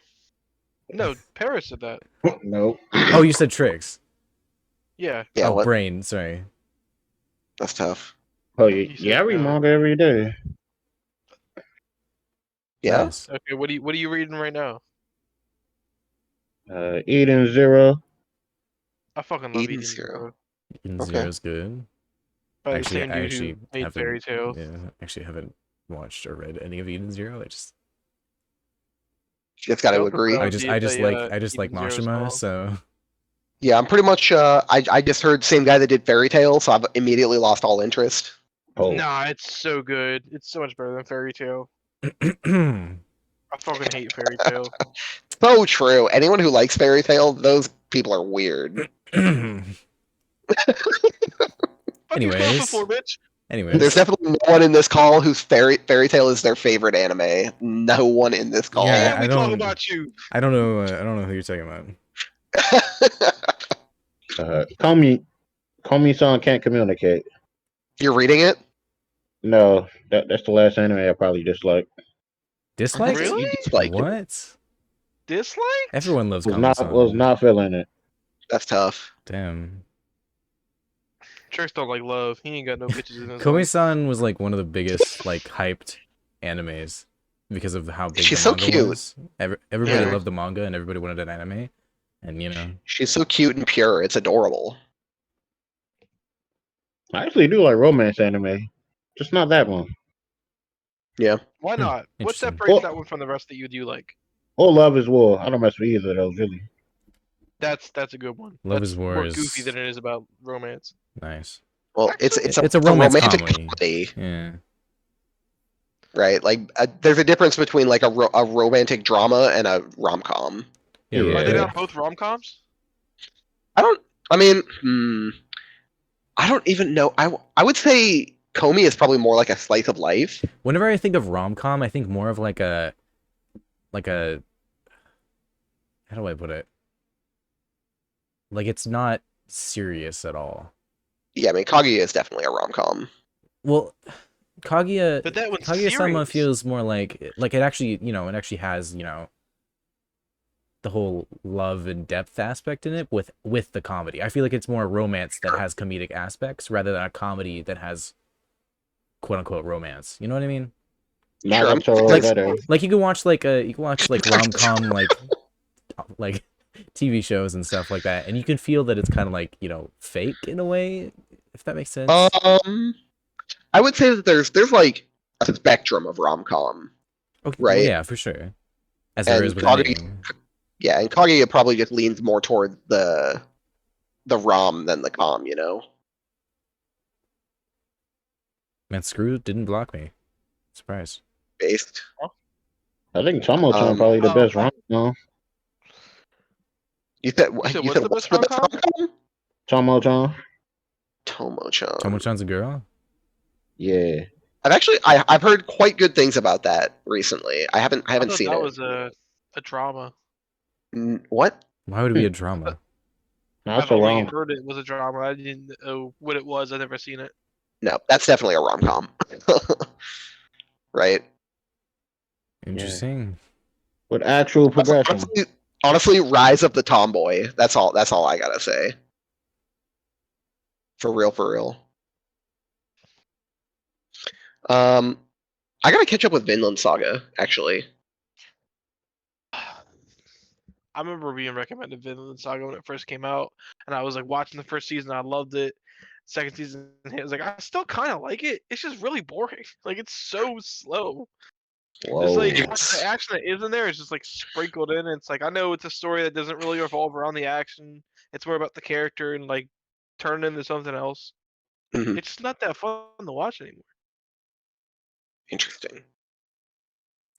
No, Paris did that. Nope. Oh, you said Tricks. Yeah. Yeah, Oh, what? Brain, sorry. That's tough. Oh, He yeah, I said read no. manga every day. Yeah. Nice. Okay, what are you reading right now? Eden Zero. I fucking love Eden Eden Zero. Zero. Eden Okay. Zero's good. By the Actually, same I dude actually who made haven't. Fairy Tail. Yeah, actually haven't watched or read any of Eden Zero. Just got to Nope, agree. I just like Eden Zero Mashima. song. So Yeah, I'm pretty much. I just heard same guy that did Fairy Tail, so I've immediately lost all interest. Oh, Nah, it's so good. It's so much better than Fairy Tail. I I fucking hate Fairy Tail. So true. Anyone who likes Fairy Tail, those people are weird. Fuck you Anyways. before, bitch. There's definitely no one in this call whose Fairy Tail is their favorite anime. No one in this call. Yeah, And I we talk don't- about you. I don't know. I don't know who you're talking about. Komi-san can't communicate. You're reading it? No, that's the last anime I probably disliked. Disliked? Really? You disliked it. What? Dislike? Everyone loves Was Kami-san. not feeling it. That's tough. Damn. Tricks don't like love. He ain't got no bitches in his life. Komi-san was like one of the biggest like hyped animes because of how big She's the so manga cute. was. Everybody Yeah. loved the manga and everybody wanted an anime. And you know, She's so cute and pure. It's adorable. I actually do like romance anime, just not that one. Why not? What Interesting. separates Well- that one from the rest that you do like? Or Love is War. I don't mess with either of those really. That's a good one. Love That's is War more is- goofy than it is about romance. nice. Well, Actually, it's a romance romantic comedy. Yeah. right? Like there's a difference between like a romantic drama and a rom-com. Yeah. Yeah. Are they right. not both rom-coms? I mean, I don't even know. I would say Comey is probably more like a slice of life. Whenever I think of rom-com, I think more of like a how do I put it? Like it's not serious at all. Yeah, I mean, Kaguya is definitely a rom-com. Well, Kaguya But that one's Kaguya-sama serious. feels more like it actually, it actually has, the whole love and depth aspect in it with the comedy. I feel like it's more a romance that has comedic aspects rather than a comedy that has quote unquote romance. You know what I mean? Not Sure, Naruto like- better. Like you can watch like rom-com like TV shows and stuff like that, and you can feel that it's kind of like, fake in a way, if that makes sense. I would say that there's like a spectrum of rom-com. Okay, right. well, yeah, for sure. As there And is with Kaguya- anything. Yeah, and Kaguya probably just leans more toward the rom than the com, Man, Screw didn't block me. Surprise. based. I think Tomo-chan Um, probably the oh. best rom-com. You said what's the what's best the best rom-com? rom-com? Tomo-chan. Tomo-chan. Tomo-chan's a girl? Yeah. I've heard quite good things about that recently. I haven't I thought seen that it. was a drama. What? Why would it be a drama? That's I've a only rom. heard it was a drama. I didn't know what it was. I've never seen it. No, that's definitely a rom-com. Right? Interesting. With actual progression. Honestly, Rise of the Tomboy. That's all I gotta say. For real. I gotta catch up with Vinland Saga, actually. I remember being recommended Vinland Saga when it first came out, and I was like watching the first season. I loved it. Second season, I was like, I still kind of like it. It's just really boring. Like it's so slow. Whoa. Just like It's- the action that is in there is just like sprinkled in. It's like I know it's a story that doesn't really revolve around the action. It's more about the character and like turning into something else. Mhm. It's just not that fun to watch anymore. Interesting.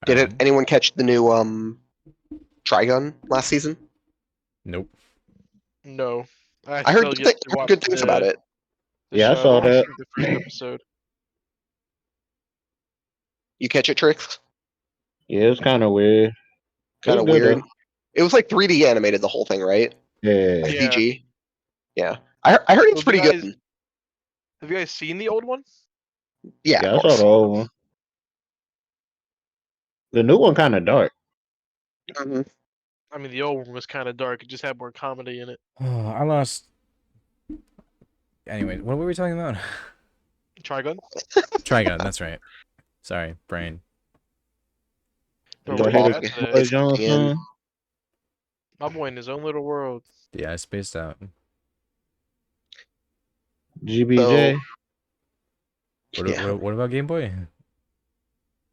Did anyone catch the new Trigun last season? Nope. No, I heard still yet to watch good things about it. the Yeah, I show. saw watched that. The first episode. You catch it, Tricks? Yeah, it's kind of weird. Kind of It was good, weird. though. It was like 3D animated the whole thing, right? Yeah. Like Yeah. CG. Yeah, I heard it's Well, pretty good. Have you guys seen the old one? Yeah, of Yeah, I saw course. the old one. The new one kind of dark. Mhm. I mean, the old one was kind of dark. It just had more comedy in it. Oh, I lost. Anyway, what were we talking about? Trigun. Trigun, that's right. Sorry, brain. Bro, Y'all where hear you the at today? Boy It's Jones in. song? My boy in his own little world. Yeah, I spaced out. So GBJ. yeah, What about Game Boy?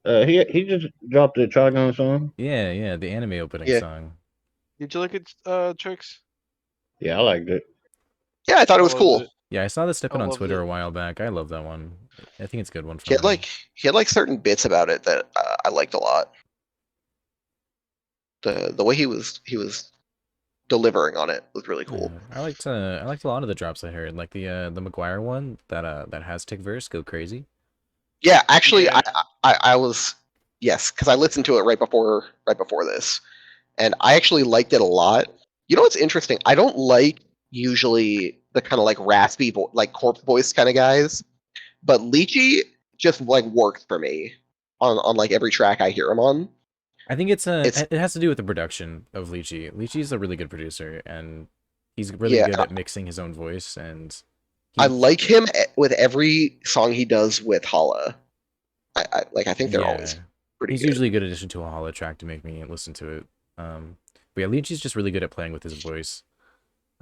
He just dropped the Trigon song. Yeah, the anime opening yeah, song. Did you look at Tricks? Yeah, I liked it. yeah. I thought it I was loved cool. it. Yeah, I saw this I snippet on loved Twitter it. a while back. I love that one. I think it's a good one He from had them. like certain bits about it that I liked a lot. The way he was delivering on it was really cool. Yeah, I liked a lot of the drops I heard, like the McGuire one that has tick verse go crazy. Yeah, actually, Yeah. I was yes, because I listened to it right before this, and I actually liked it a lot. You know what's interesting? I don't like usually the kind of like raspy like corpse voice kind of guys, but Lychee just like works for me on like every track I hear him on. I think It's it has to do with the production of Lychee. Lychee's a really good producer, and he's really yeah, good at mixing his own voice, and I he like him with every song he does with Hala. I think they're yeah, always pretty he's good. usually a good addition to a hollow track to make me listen to it. But yeah, Lychee's just really good at playing with his voice.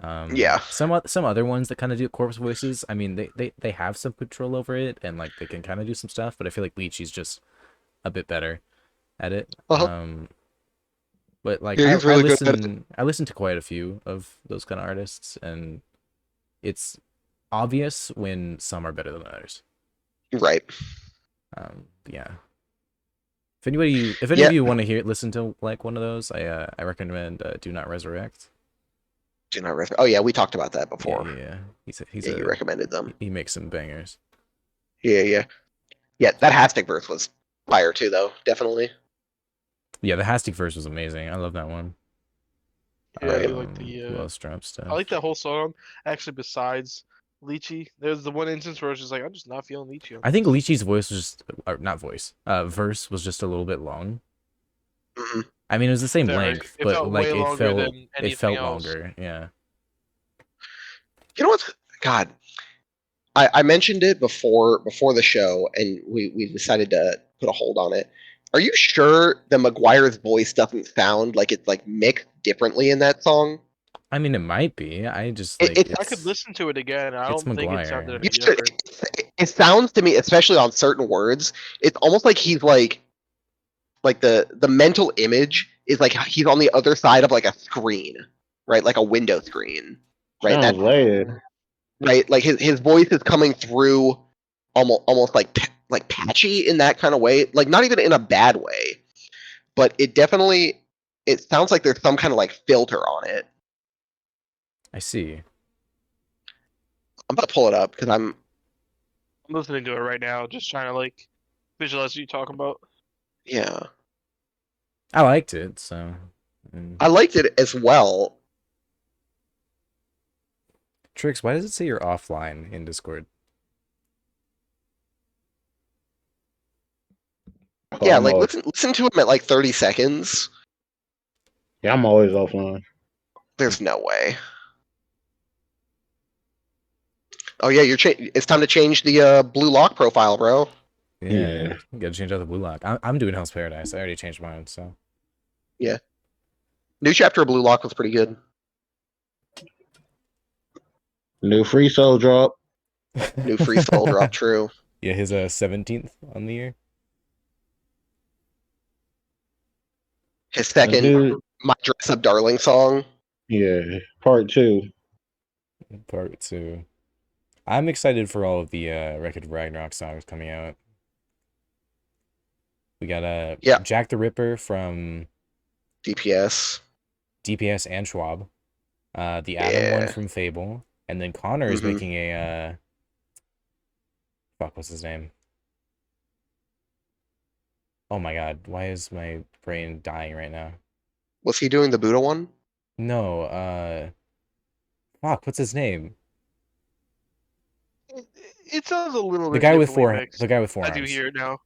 Yeah. Some other ones that kind of do corpse voices. I mean, they have some control over it, and like they can kind of do some stuff. But I feel like Lychee's just a bit better at it. Uh-huh. But like Yeah, he's really good at it. I listen to quite a few of those kind of artists, and it's obvious when some are better than others. Right. Yeah. If any Yeah. of you want to listen to like one of those, I recommend Do Not Resurrect. Do not Oh yeah, we talked about that Yeah, before. yeah. Yeah, you recommended them. He makes some bangers. Yeah, yeah. Yeah, that Hashtag verse was fire too, though. Definitely. Yeah, the Hastic verse was amazing. I love that one. Yeah, I Right. do like Who else dropped stuff? I like that whole song. Actually, besides Lychee, there's the one instance where it's just like I'm just not feeling Lychee. I think Lychee's voice was just, or not voice, verse was just a little bit long. Mhm. I mean, it was the same Very. length, It but felt like way longer than it anything felt else. longer. Yeah. You know what's God? I mentioned it before the show, and we decided to put a hold on it. Are you sure that McGuire's voice doesn't sound like it's like mixed differently in that song? I mean, it might be. I just It, like it, I could listen to it again. I it's don't think it McGuire. sounded you any should, different. it sounds to me, especially on certain words, it's almost like he's like the mental image is like he's on the other side of like a screen, right? Like a window screen, right? Sounds layered. Right. Like his voice is coming through almost like patchy in that kind of way. Like not even in a bad way, but it sounds like there's some kind of like filter on it. I see. I'm about to pull it up because I'm listening to it right now, just trying to like visualize what you're talking about. yeah. I liked it, so. I liked it as well. Trix, why does it say you're offline in Discord? Yeah, like Almost. listen to him at like 30 seconds. Yeah, I'm always offline. There's no way. Oh yeah, it's time to change the blue lock profile, bro. Yeah, you gotta change out the blue lock. I'm doing Hell's Paradise. I already changed mine, so. Yeah. New chapter of blue lock was pretty good. New free soul drop. New free soul drop, true. Yeah, his 17th on the year. His second New, My Dress Up Darling song. yeah, part 2. Part 2. I'm excited for all of the Record of Ragnarok songs coming out. We got Yeah. Jack the Ripper from DPS. DPS and Schwab. The Adam one from Fable. And then Connor is making a fuck, what's his name? Oh my god, why is my brain dying right now? Was he doing the Buddha one? No, fuck, what's his name? It sounds a little The bit guy with differently four, mixed. the guy with I do forearms. hear it now.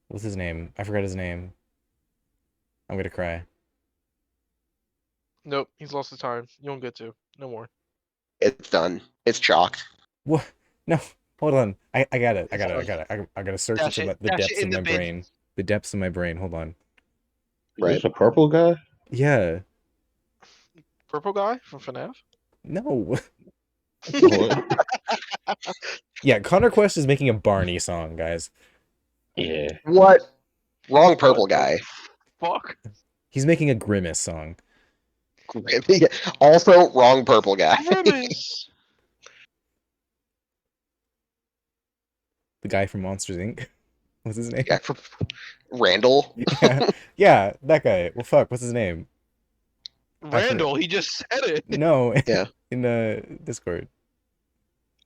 What's his name? I forgot his name. I'm gonna cry. Nope, he's lost his time. You don't get to. No more. It's done. It's chalked. What? No, hold on. I got it. I gotta search Dash into it. the Dash depths it of in my the bin. brain. The depths of my brain. Hold on. Is Right. this a purple guy? Yeah. Purple guy from FNAF? No. What? Yeah, Connor Quest is making a Barney song, guys. Yeah. What? Wrong purple guy. Fuck. He's making a Grimace song. Also, wrong purple guy. Grimace. The guy from Monsters Inc. What's his name? Yeah, Randall. Yeah, yeah, that guy. Well, fuck. What's his name? Randall, he just said it. No. Yeah. In the Discord.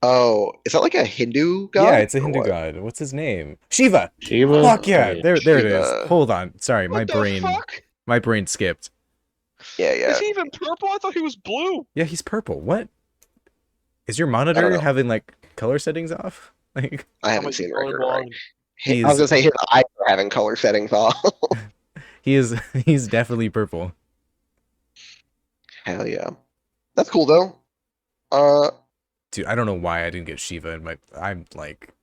Oh, is that like a Hindu god? Yeah, it's a or Hindu what? god. What's his name? Shiva. Shiva? Fuck yeah. There it is. Shiva. Hold on. Sorry, What the fuck? my brain skipped. Yeah, yeah. Is he even purple? I thought he was blue. Yeah, he's purple. What? Is your monitor know. having like color settings off? Like I How haven't much seen is record. colorblind? Right. I was gonna say his eyes are having color settings off. he's definitely purple. Hell yeah, that's cool though. Dude, I don't know why I didn't get Shiva in my. I'm like,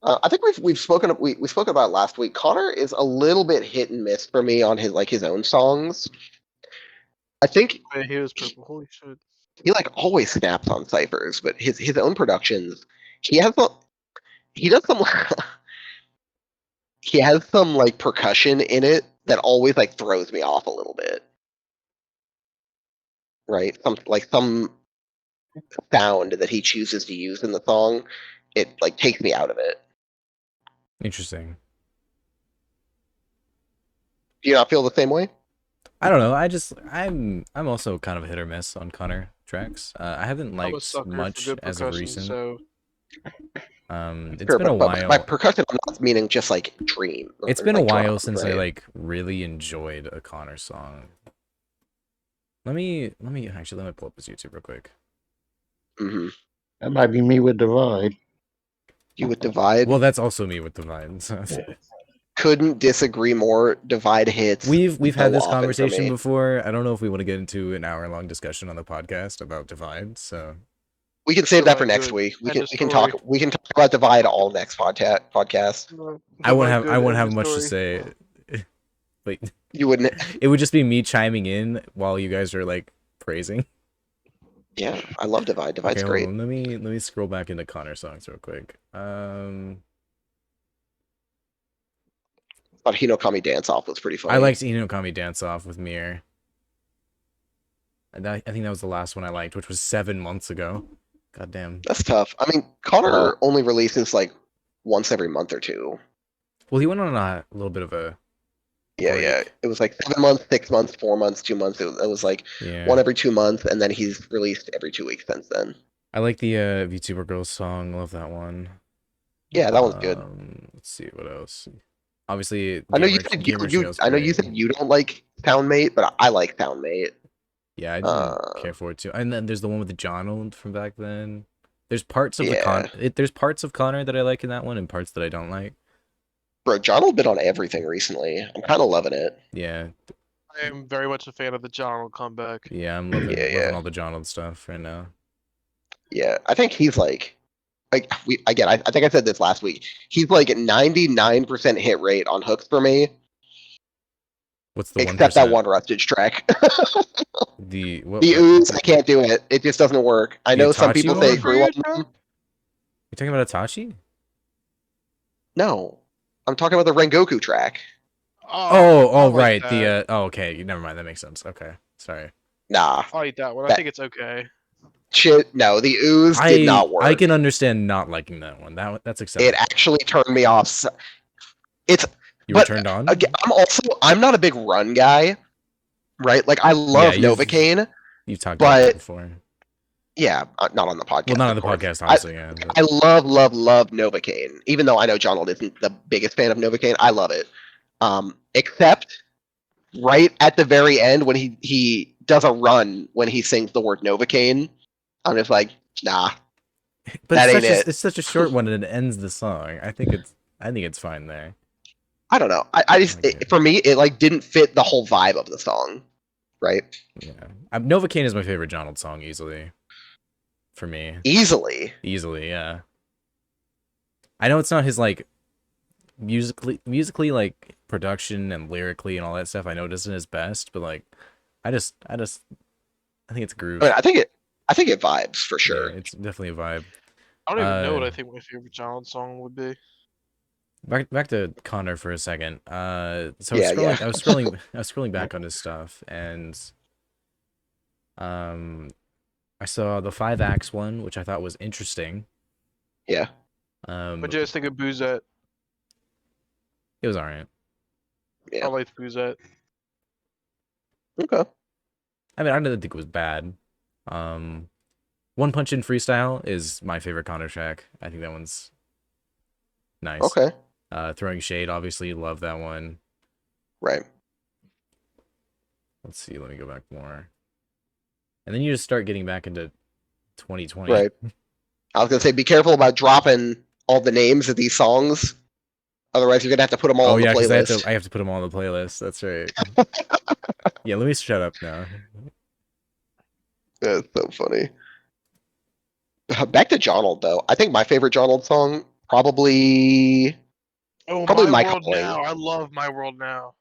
I think we spoke about it last week. Connor is a little bit hit and miss for me on his own songs. I think Wait, he was purple. Holy shit. he like always snaps on ciphers, but his own productions, he has some, he does some he has some like percussion in it that always like throws me off a little bit. Right? Some sound that he chooses to use in the song, it like takes me out of it. interesting. Do you not feel the same way? I don't know. I'm also kind of a hit or miss on Connor tracks. I haven't I'm a liked sucker for much good as of percussion, recent. so It's Sure, been a but while. by percussion, I'm not meaning just like dream. It's or, been a like, while drums, since I right? like really enjoyed a Connor song. Let me pull up his YouTube real quick. Mhm. That might be me with Divide. You would divide. Well, that's also me with Divine. So. Couldn't disagree more. Divide hits. We've so had this often for conversation me. before. I don't know if we want to get into an hour-long discussion on the podcast about Divide. So We can save that for Divide next good. week. We End can of talk. story. We can talk about divide all next podcast. I won't Divide good, have end of much to story. say. But You wouldn't. it would just be me chiming in while you guys are like praising. Yeah, I love divide. Divide's Okay, hold great. on. Let me scroll back into Connor songs real quick. But Hinokami Dance Off was pretty funny. I liked Hinokami Dance Off with Mir. I think that was the last one I liked, which was 7 months ago. God damn. That's tough. I mean, Connor only releases like once every month or two. Well, he went on a little bit of a Yeah, break. yeah. It was like 7 months, 6 months, 4 months, 2 months. It was like Yeah. one every 2 months, and then he's released every 2 weeks since then. I like the VTuber Girls song. Love that one. Yeah, that one's good. Let's see what else. Obviously, I know you Gamer- said Gamer you Trail's I know you great. said you don't like Soundmate, but I like Soundmate. Yeah, I didn't care for it too. And then there's the one with the Jonald from back then. There's parts of there's parts of Connor that I like in that one, and parts that I don't like. Bro, John will bid on everything recently. I'm kind of loving it. Yeah, I am very much a fan of the John comeback. yeah, I'm loving Yeah. all the Jonald stuff right now. Yeah, I think he's like I think I said this last week. He's like 99% hit rate on hooks for me, What's the except 1%? that one Rustage track. The ooze, I can't do it. It just doesn't work. I The know some Itachi people one? say it grew on them. You talking about Itachi? No, I'm talking about the Rengoku track. Oh, I like right. that. The okay, never mind. That makes sense. Okay, sorry. Nah, I like that one. I That- think it's okay. shit. No, the ooze did not work. I can understand not liking that one. That's acceptable. It actually turned me off. It's You were but turned on. again, I'm not a big run guy, right? Like I love Yeah, Novocaine. You've talked about that but before. Yeah, not on the podcast. Well, not on of the course. podcast, obviously. Yeah. but- I love Novocaine. Even though I know Jonald isn't the biggest fan of Novocaine, I love it. Except right at the very end when he does a run when he sings the word Novocaine, I'm just like, nah, But that ain't it's it. such a short one and it ends the song. I think it's fine there. I don't know. I just Okay. for me it like didn't fit the whole vibe of the song, right? Yeah. Novocaine is my favorite Donald song easily. For me. Easily. Easily, yeah. I know it's not his like musically like production and lyrically and all that stuff. I know it isn't his best, but like I think it's a groove. I mean, I think it vibes for sure. Yeah, it's definitely a vibe. I don't even know what Uh, I think my favorite Donald song would be. back to Connor for a second. So Yeah, yeah. I was scrolling back on his stuff, and I saw the 5 acts one, which I thought was interesting. Yeah. But you guys think of Boozette? It was alright. Yeah. I liked Boozette. Okay. I mean, I didn't think it was bad. One Punch in Freestyle is my favorite Connor track. I think that one's nice. Okay. Throwing Shade, obviously, love that one. Right. Let's see, let me go back more. And then you just start getting back into 2020. Right. I was gonna say, be careful about dropping all the names of these songs. Otherwise, you're gonna have to put them all Oh on yeah, the because playlist. I have to put them all on the playlist. That's right. Yeah, let me shut up now. That's so funny. Back to Jonald though. I think my favorite Jonald song probably Oh, Probably My My World Calling. Now. I love My World Now.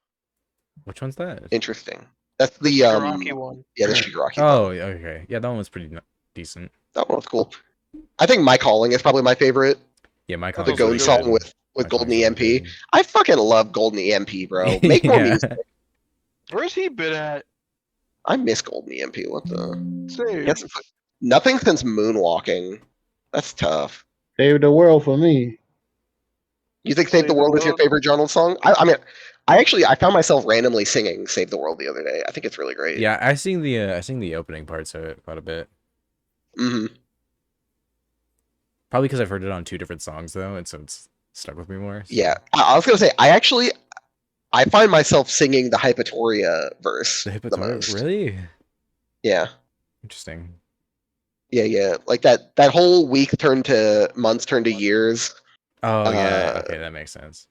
Which one's that? interesting. That's The the Shigaraki one. yeah, the Shigaraki Oh, one. okay. Yeah, that one was pretty decent. That one was cool. I think My Calling is probably my favorite. Yeah, my The The Calling's Goat really Goat good song good. with My Golden Calling's really EMP. good. I fucking love Golden EMP, bro. Make more Yeah. music. Where's he been at? I miss Golden EMP. What the? Same. Yes, nothing since Moonwalking. That's tough. Save the world for me. You think "Save the World" is your favorite Jonald song? I mean, I found myself randomly singing "Save the World" the other day. I think it's really great. Yeah, I sing the opening parts of it quite a bit. hmm Probably because I've heard it on 2 different songs though, and so it's stuck with me more. So. Yeah, I was gonna say I find myself singing the Hypatoria verse The the Hippotar, most. really Yeah, interesting. yeah. Like that whole week turned to months, turned to years. Oh yeah, okay, that makes sense.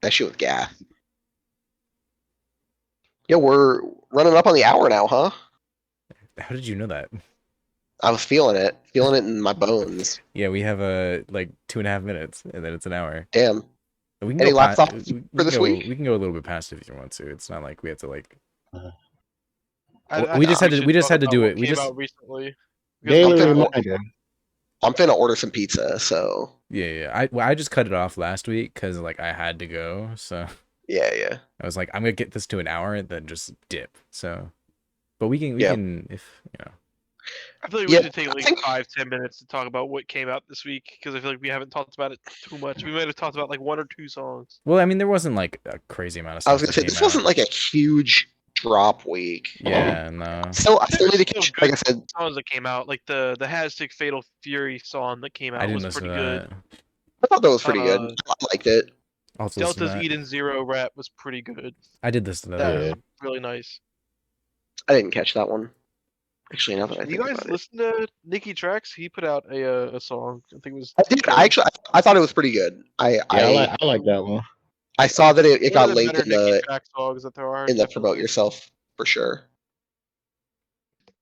That shit was gas. Yeah, we're running up on the hour now, huh? How did you know that? I was feeling it in my bones. Yeah, we have like 2.5 minutes, and then it's an hour. Damn. We can Any go last past. thoughts for this week? We can go a little bit past if you want to. It's not like we have to like. I We just think had to. should We just talk had to about do what it. We came just. out recently. Daily I'm reminder. I'm finna order some pizza, so Yeah. I just cut it off last week because like I had to go. So yeah. I was like, I'm gonna get this to an hour and then just dip. So, but we Yeah. can if you know. I feel like Yeah, we should take I like think- 5-10 minutes to talk about what came out this week because I feel like we haven't talked about it too much. We might have talked about like 1 or 2 songs. Well, I mean, there wasn't like a crazy amount of I stuff was gonna that say came this wasn't out. like a huge drop week. Yeah, no. I still need to Still catch. good Like I said, songs that came out, like the Hashtag Fatal Fury song that came I out didn't was listen pretty to good. that. I thought that was pretty good. Uh, I liked it. Also listen to Delta's that. Eden Zero rap was pretty good. I did listen to That that. was really nice. I didn't catch that one. Actually, now that I You think guys about it, listen to Nicky Trax? He put out a song. I think it was. I did. I thought it was pretty good. I like that one. I saw that it one got of the linked better in the Nicky Trax songs that there are. Promote definitely. Yourself for sure.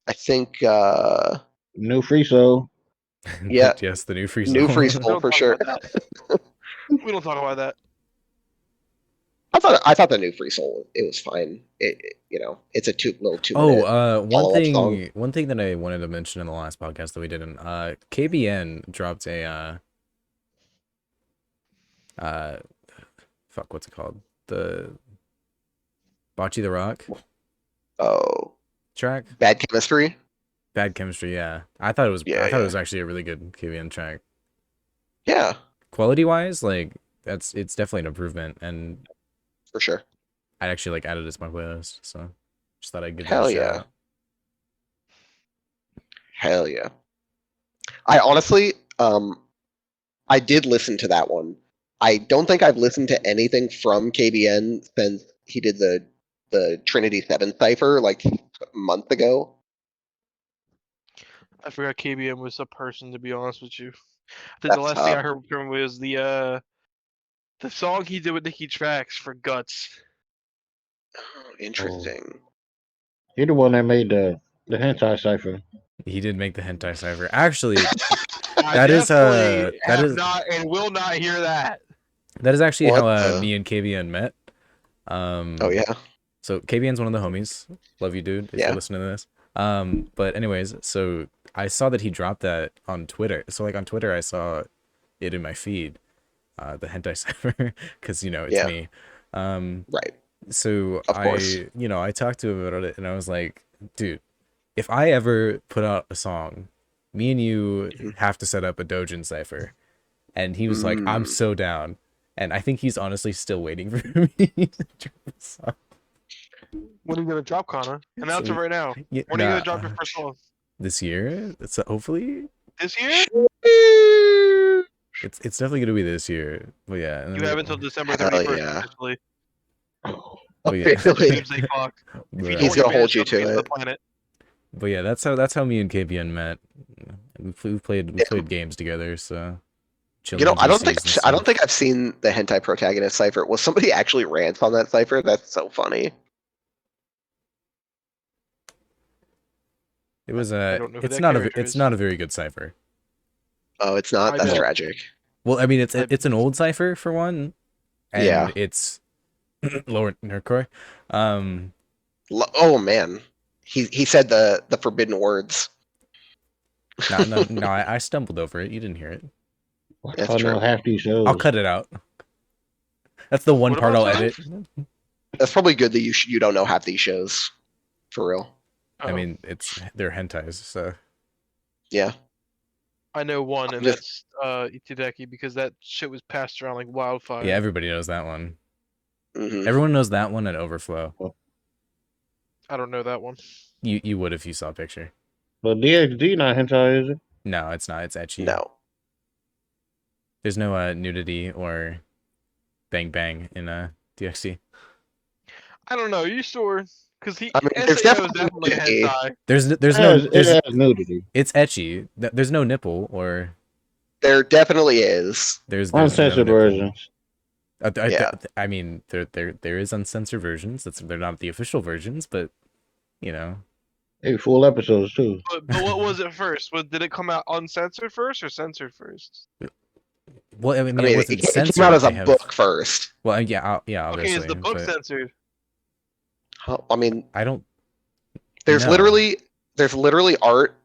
I think New free soul. Yeah. Yes, the new free New song. Free We Soul don't for talk sure. about that. We don't talk about that. I thought the New Free Soul it was fine. It's a little 2 minute. One follow-up song. thing that I wanted to mention in the last podcast that we didn't. KBN dropped a fuck, what's it called? The Bocce the Rock Oh, track. Bad Chemistry. Bad Chemistry. Yeah, I thought it was. Yeah, I thought it yeah. was actually a really good KBN track. Yeah, Quality wise, like it's definitely an improvement, and for sure. I actually like added it to my playlist. So just thought I'd give Hell that a yeah. shout. Hell yeah. I honestly, I did listen to that one. I don't think I've listened to anything from KBN since he did the the Trinity 7 cipher like a month ago. I forgot KBM was a person, to be honest with you. I think the That's last thing I tough. heard from him was the song he did with Nicki Trax for Guts. Interesting. He the one that made the hentai cipher. He did make the hentai cipher. Actually, I that is definitely that have is not and will not hear that. that is actually What how the- me and KBN met. Oh yeah. So KBN's one of the homies. Love you, dude, if Yeah. you're listening to this. But anyways, so I saw that he dropped that on Twitter. So like on Twitter, I saw it in my feed, the hentai cipher, because it's Yeah. me. Right. So Of course. I talked to him about it, and I was like, dude, if I ever put out a song, me and you Mhm. have to set up a Dojin cipher. And he was like, I'm Mm. so down. And I think he's honestly still waiting for me to drop a song. When are you gonna drop, Connor? Announce So it right now. Yeah, When are you gonna drop your first song? this year? It's hopefully This year? it's definitely gonna be this year. But yeah, and You then have until December Hell 31st yeah. officially. But yeah. Really? Doomsday clock. If you But, He's don't, gonna you hold you vanish off the face to of it. the planet. but yeah, that's how me and KBN met. We played games together, so chilling I don't think GCs and I don't stuff. think I've seen the hentai protagonist cipher. Was somebody actually rants on that cipher? That's so funny. It was don't know who that character it's is. not a very good cipher. Oh, it's not. I That's bet. tragic. Well, I mean it's I- it's an old cipher for one, and Yeah. it's lower nerdcore. Oh man, he said the forbidden words. No, I stumbled over it. You didn't hear it. That's I true. know half these shows. I'll cut it out. That's the one What part about I'll that? edit. That's probably good that you don't know half these shows, for real. I Oh, mean, they're hentais, so Yeah. I know one, I'm and just- that's Itadeki, because that shit was passed around like wildfire. yeah, everybody knows that one. Hmm. Everyone knows that one at Overflow. I don't know that one. You would if you saw a picture. But DXD not hentai, is it? No, it's not. It's etchy. No. There's no nudity or bang bang in DXC. I don't know. You sure? Because I mean, there's SAO is definitely definitely nudity. hentai. There's It there's has nudity. it's etchy. There's no nipple or There definitely is. there's no Uncensored nipple. versions. Yeah. I mean, there is uncensored versions. They're not the official versions, but Hey, full episodes too. But what was it first? Did it come out uncensored first or censored first? well, I mean, I it mean, wasn't it censored. came out as a They have- book first. Well, yeah, Okay, obviously. is the book but censored? I mean, I don't. there's No. literally art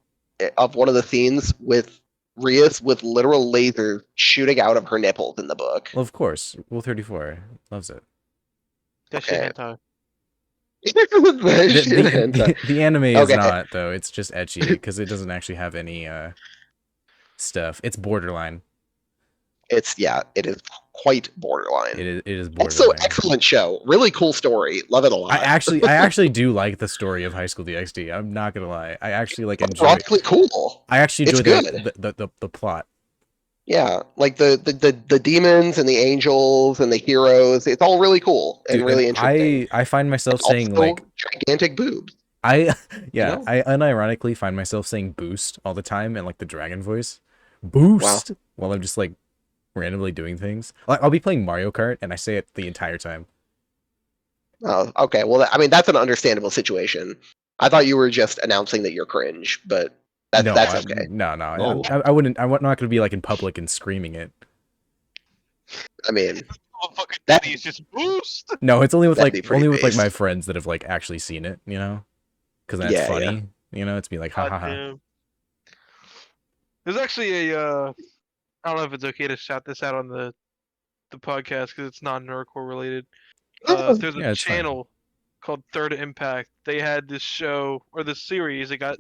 of one of the scenes with Rias with literal lasers shooting out of her nipples in the book. Well, of course, Rule 34 loves it. That shit Okay. hentai. That shit hentai. The anime is Okay. not though. It's just etchy because it doesn't actually have any stuff. It's borderline. It is quite borderline. It is borderline. Also, excellent show. Really cool story. Love it a lot. I actually do like the story of High School DxD. I'm not gonna lie. I actually like enjoy. Ironically cool. I actually It's enjoy good. the plot. Yeah, like the demons and the angels and the heroes. It's all really cool and Dude, really interesting. I find myself saying Also, like gigantic boobs. I know? I unironically find myself saying boost all the time in like the dragon voice. Boost while I'm just like randomly doing things. Like I'll be playing Mario Kart and I say it the entire time. Oh, okay. Well, I mean, that's an understandable situation. I thought you were just announcing that you're cringe, but that's okay. No. Oh. I wouldn't. I'm not going to be like in public and screaming it. I mean, Motherfucking That- daddy's just boost. No, it's only with That'd be like pretty my based. friends that have like actually seen it. Because that's Yeah, funny. It's me like ha ha ha. Goddamn. There's actually a I don't know if it's okay to shout this out on the podcast because it's not nerdcore related. There's a Yeah, it's fine. channel called Third Impact. They had this show or this series. It got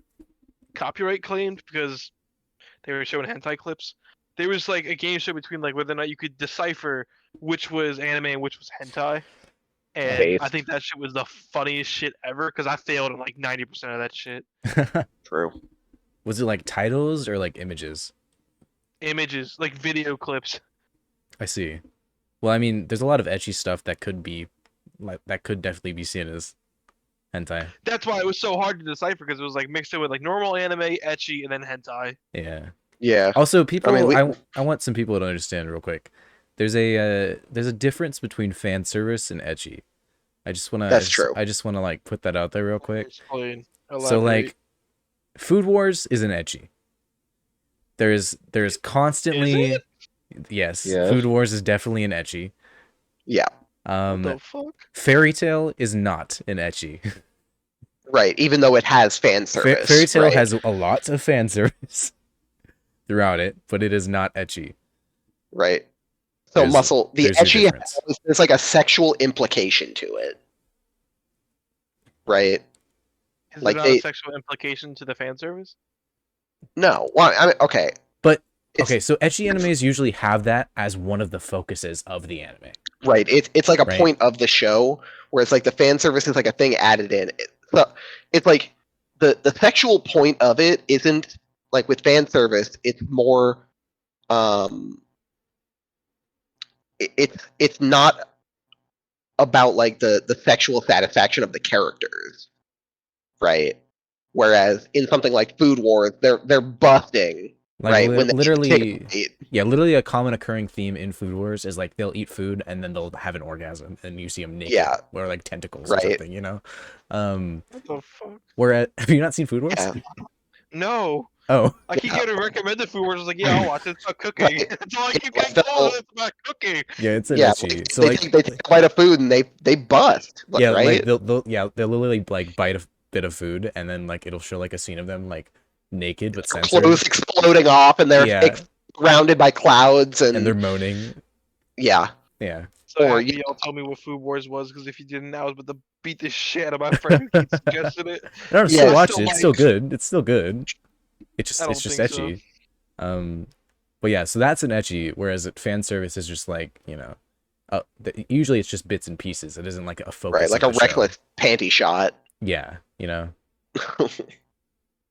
copyright claimed because they were showing hentai clips. There was like a game show between like whether or not you could decipher which was anime and which was hentai. And Based. I think that shit was the funniest shit ever because I failed in like 90% of that shit. true. Was it like titles or like images? Images, like video clips. I see. Well, I mean, there's a lot of etchy stuff that could be like that could definitely be seen as hentai. That's why it was so hard to decipher because it was like mixed in with like normal anime, ecchi, and then hentai. Yeah. Yeah. Also, people, I mean, I want some people to understand real quick. There's a difference between fan service and ecchi. That's true. I just wanna like put that out there real quick. Explain. So Elaborate. like, Food Wars is an ecchi. There's constantly, Is yes, Yes. Food Wars is definitely an ecchi. Yeah. what the fuck? Fairy Tail is not an ecchi. Right. Even though it has fan service. Fairy Tail right? has a lot of fan service throughout it, but it is not ecchi. Right. So There's- muscle. The there's your ecchi difference. there's like a sexual implication to it. Right. Is Like there not they- a sexual implication to the fan service? No. Well, I mean, okay. But It's- okay, so ecchi animes usually have that as one of the focuses of the anime. Right. It's like a Right. point of the show where it's like the fan service is like a thing added in. It's like the sexual point of it isn't like with fan service. It's more. It's not about like the sexual satisfaction of the characters, right? Whereas in something like Food Wars, they're busting, Like right? When they literally, take- yeah, literally a common occurring theme in Food Wars is like they'll eat food and then they'll have an orgasm and you see them naked, Yeah. or like tentacles Right. or something, you know. What the fuck? Whereas, have you not seen Food Wars? Yeah. No. Oh, I keep getting recommended food where it's like, yeah, I'll watch it. It's about cooking. Right. That's all I keep Yeah, getting the told. whole- It's about cooking. yeah, it's an Yeah, ecchi. So they like, take a bite of food and they bust. yeah, right? like they'll literally like bite a bit of food and then like it'll show like a scene of them like naked but Their censored, clothes exploding off and they're Yeah. surrounded by clouds and they're and moaning. yeah. Yeah. So Or happy y'all told me what Food Wars was because if you didn't, I was about to beat the shit out of my friend who keeps suggesting it. No, Yeah, still I watch still it. It's still like- good. It's still good. It's I don't just think so. etchy. But yeah, so that's an etchy. Whereas at fan service is just like, you know, usually it's just bits and pieces. It isn't like a focus. Right, like of a the show. reckless panty shot. Yeah, you know,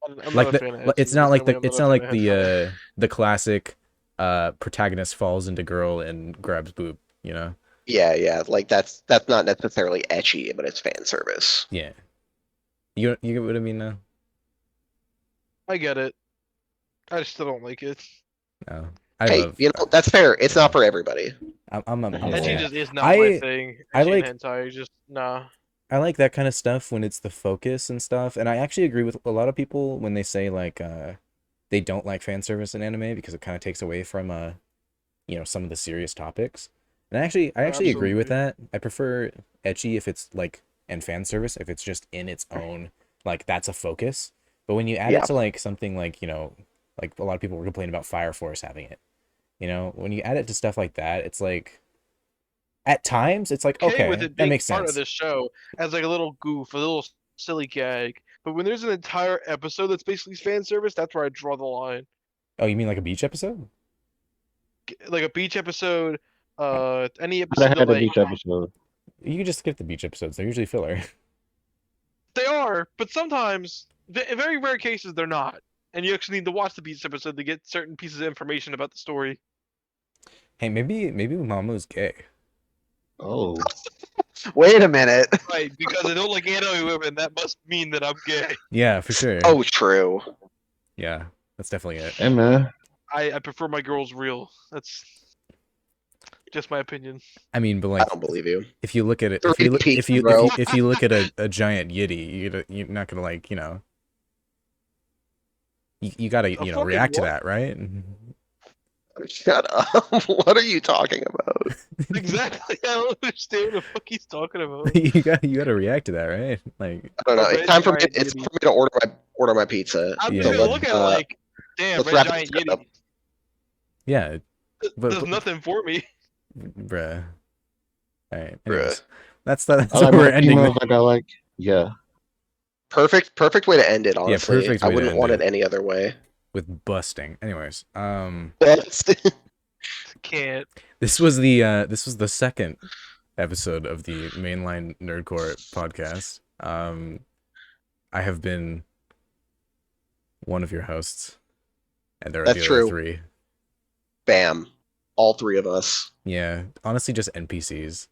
I'm like not a fan of the, it's ecchi, not like same way the I'm it's a not fan like of hentai. the classic protagonist falls into girl and grabs boob. You know. Yeah, like that's not necessarily etchy, but it's fan service. Yeah. You get what I mean now? I get it. I just still don't like it. No. I Hey, love. you know that's fair. It's not for everybody. I'm a Ecchi fan. just is not I- my thing. I Ecchi like- and hentai is just nah. I like that kind of stuff when it's the focus and stuff. And I actually agree with a lot of people when they say like they don't like fan service in anime because it kind of takes away from you know, some of the serious topics. And I actually agree with that. I prefer ecchi if it's like, and fan service if it's just in its own, like that's a focus. But when you add Yeah. it to like something like, you know, like a lot of people were complaining about Fire Force having it. You know, when you add it to stuff like that, it's like at times it's like okay, with it that being makes part sense. of the show as like a little goof, a little silly gag. But when there's an entire episode that's basically fan service, that's where I draw the line. Oh, you mean like a beach episode? Like a beach episode, any I episode had that a like beach episode. You can just skip the beach episodes. They're usually filler. they are, but sometimes, in very rare cases, they're not. And you actually need to watch the beach episode to get certain pieces of information about the story. Hey, maybe Mama's gay. Oh, Wait a minute. Right, because I don't like anime women, that must mean that I'm gay. Yeah, for sure. Oh, true. Yeah, that's definitely it. hey man. I prefer my girls real. That's just my opinion. I mean, but I like, don't believe you. if you look at it, Three pieces, bro. if you look at a giant yiddy, you're not gonna like, you know, you gotta, you know, fucking react to what? that, right? Shut up. What are you talking about? Exactly. I don't understand what the fuck he's talking about. you gotta react to that, right? Like, I don't know. A It's red time for me. giant It's yiddy. for me to order my pizza. I'm Yeah. just So gonna let's, look at it like, damn, let's red wrap giant this up. yiddy. yeah, but- Does nothing for me. bruh. All right, Bruh. anyways, that's how I like we're my ending. females like I like. Yeah. Perfect way to end it. Honestly, perfect I way to wouldn't end want it. it any other way. With busting. Anyways, Can't. this was the second episode of the Mainline Nerdcore podcast. I have been one of your hosts, and there are That's the other true. three. Bam. All three of us. Yeah, honestly, just NPCs.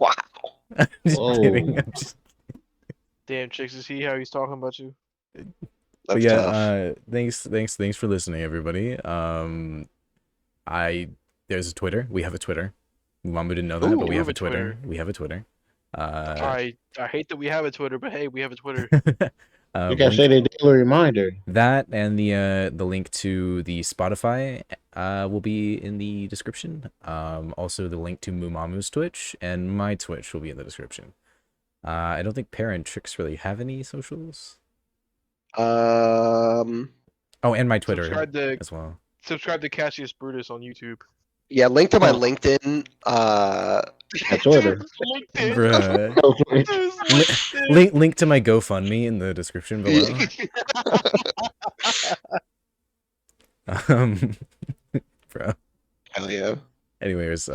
Wow. Just Whoa. kidding. I'm just... Damn, chicks, is he how he's talking about you? That's But yeah, tough. thanks for listening, everybody. There's a Twitter. We have a Twitter. Mamu didn't know that, Ooh, but we you have have a a Twitter. Twitter. We have a Twitter. I hate that we have a Twitter, but hey, we have a Twitter. You gotta link say the daily reminder. that and the link to the Spotify will be in the description. Also the link to Mumamu's Twitch and my Twitch will be in the description. I don't think Pear and Trix really have any socials. Um, Oh, and my Twitter as well. Subscribe to Cassius Brutus on YouTube. yeah, link to my Oh. LinkedIn. That's Twitter. Dude, LinkedIn. Bruh. No Twitch. Dude, LinkedIn. Link to my GoFundMe in the description below. Bro. Hell yeah. Anyways,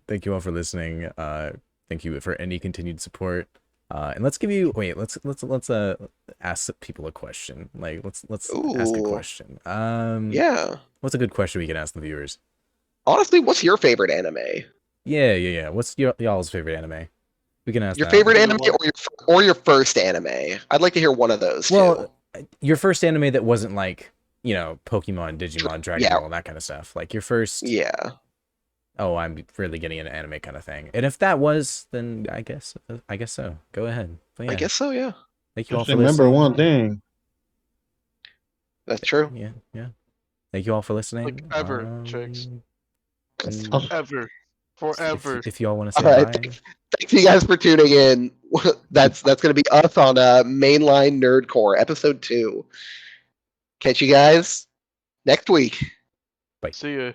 thank you all for listening. Thank you for any continued support. And let's ask people a question. Like let's ask a Ooh. question. Yeah. What's a good question we can ask the viewers? Honestly, what's your favorite anime? Yeah. What's y'all's favorite anime? We can ask Your that. favorite Either anime one. or your first anime? I'd like to hear one of those Well, too. your first anime that wasn't like, you know, Pokemon, Digimon, Dragon Yeah. Ball, that kind of stuff. Like your first, Yeah. oh, I'm really getting into anime kind of thing. And if that was, then I guess so. Go ahead. But yeah, I guess so, yeah. thank you all Just for remember listening. one thing. That's true. Yeah. Thank you all for listening. Like ever, chicks. and Ever. Forever. if y'all want to say All right. bye, Thanks you guys for tuning in. That's gonna be us on Mainline Nerdcore, episode 2. Catch you guys next week. See ya.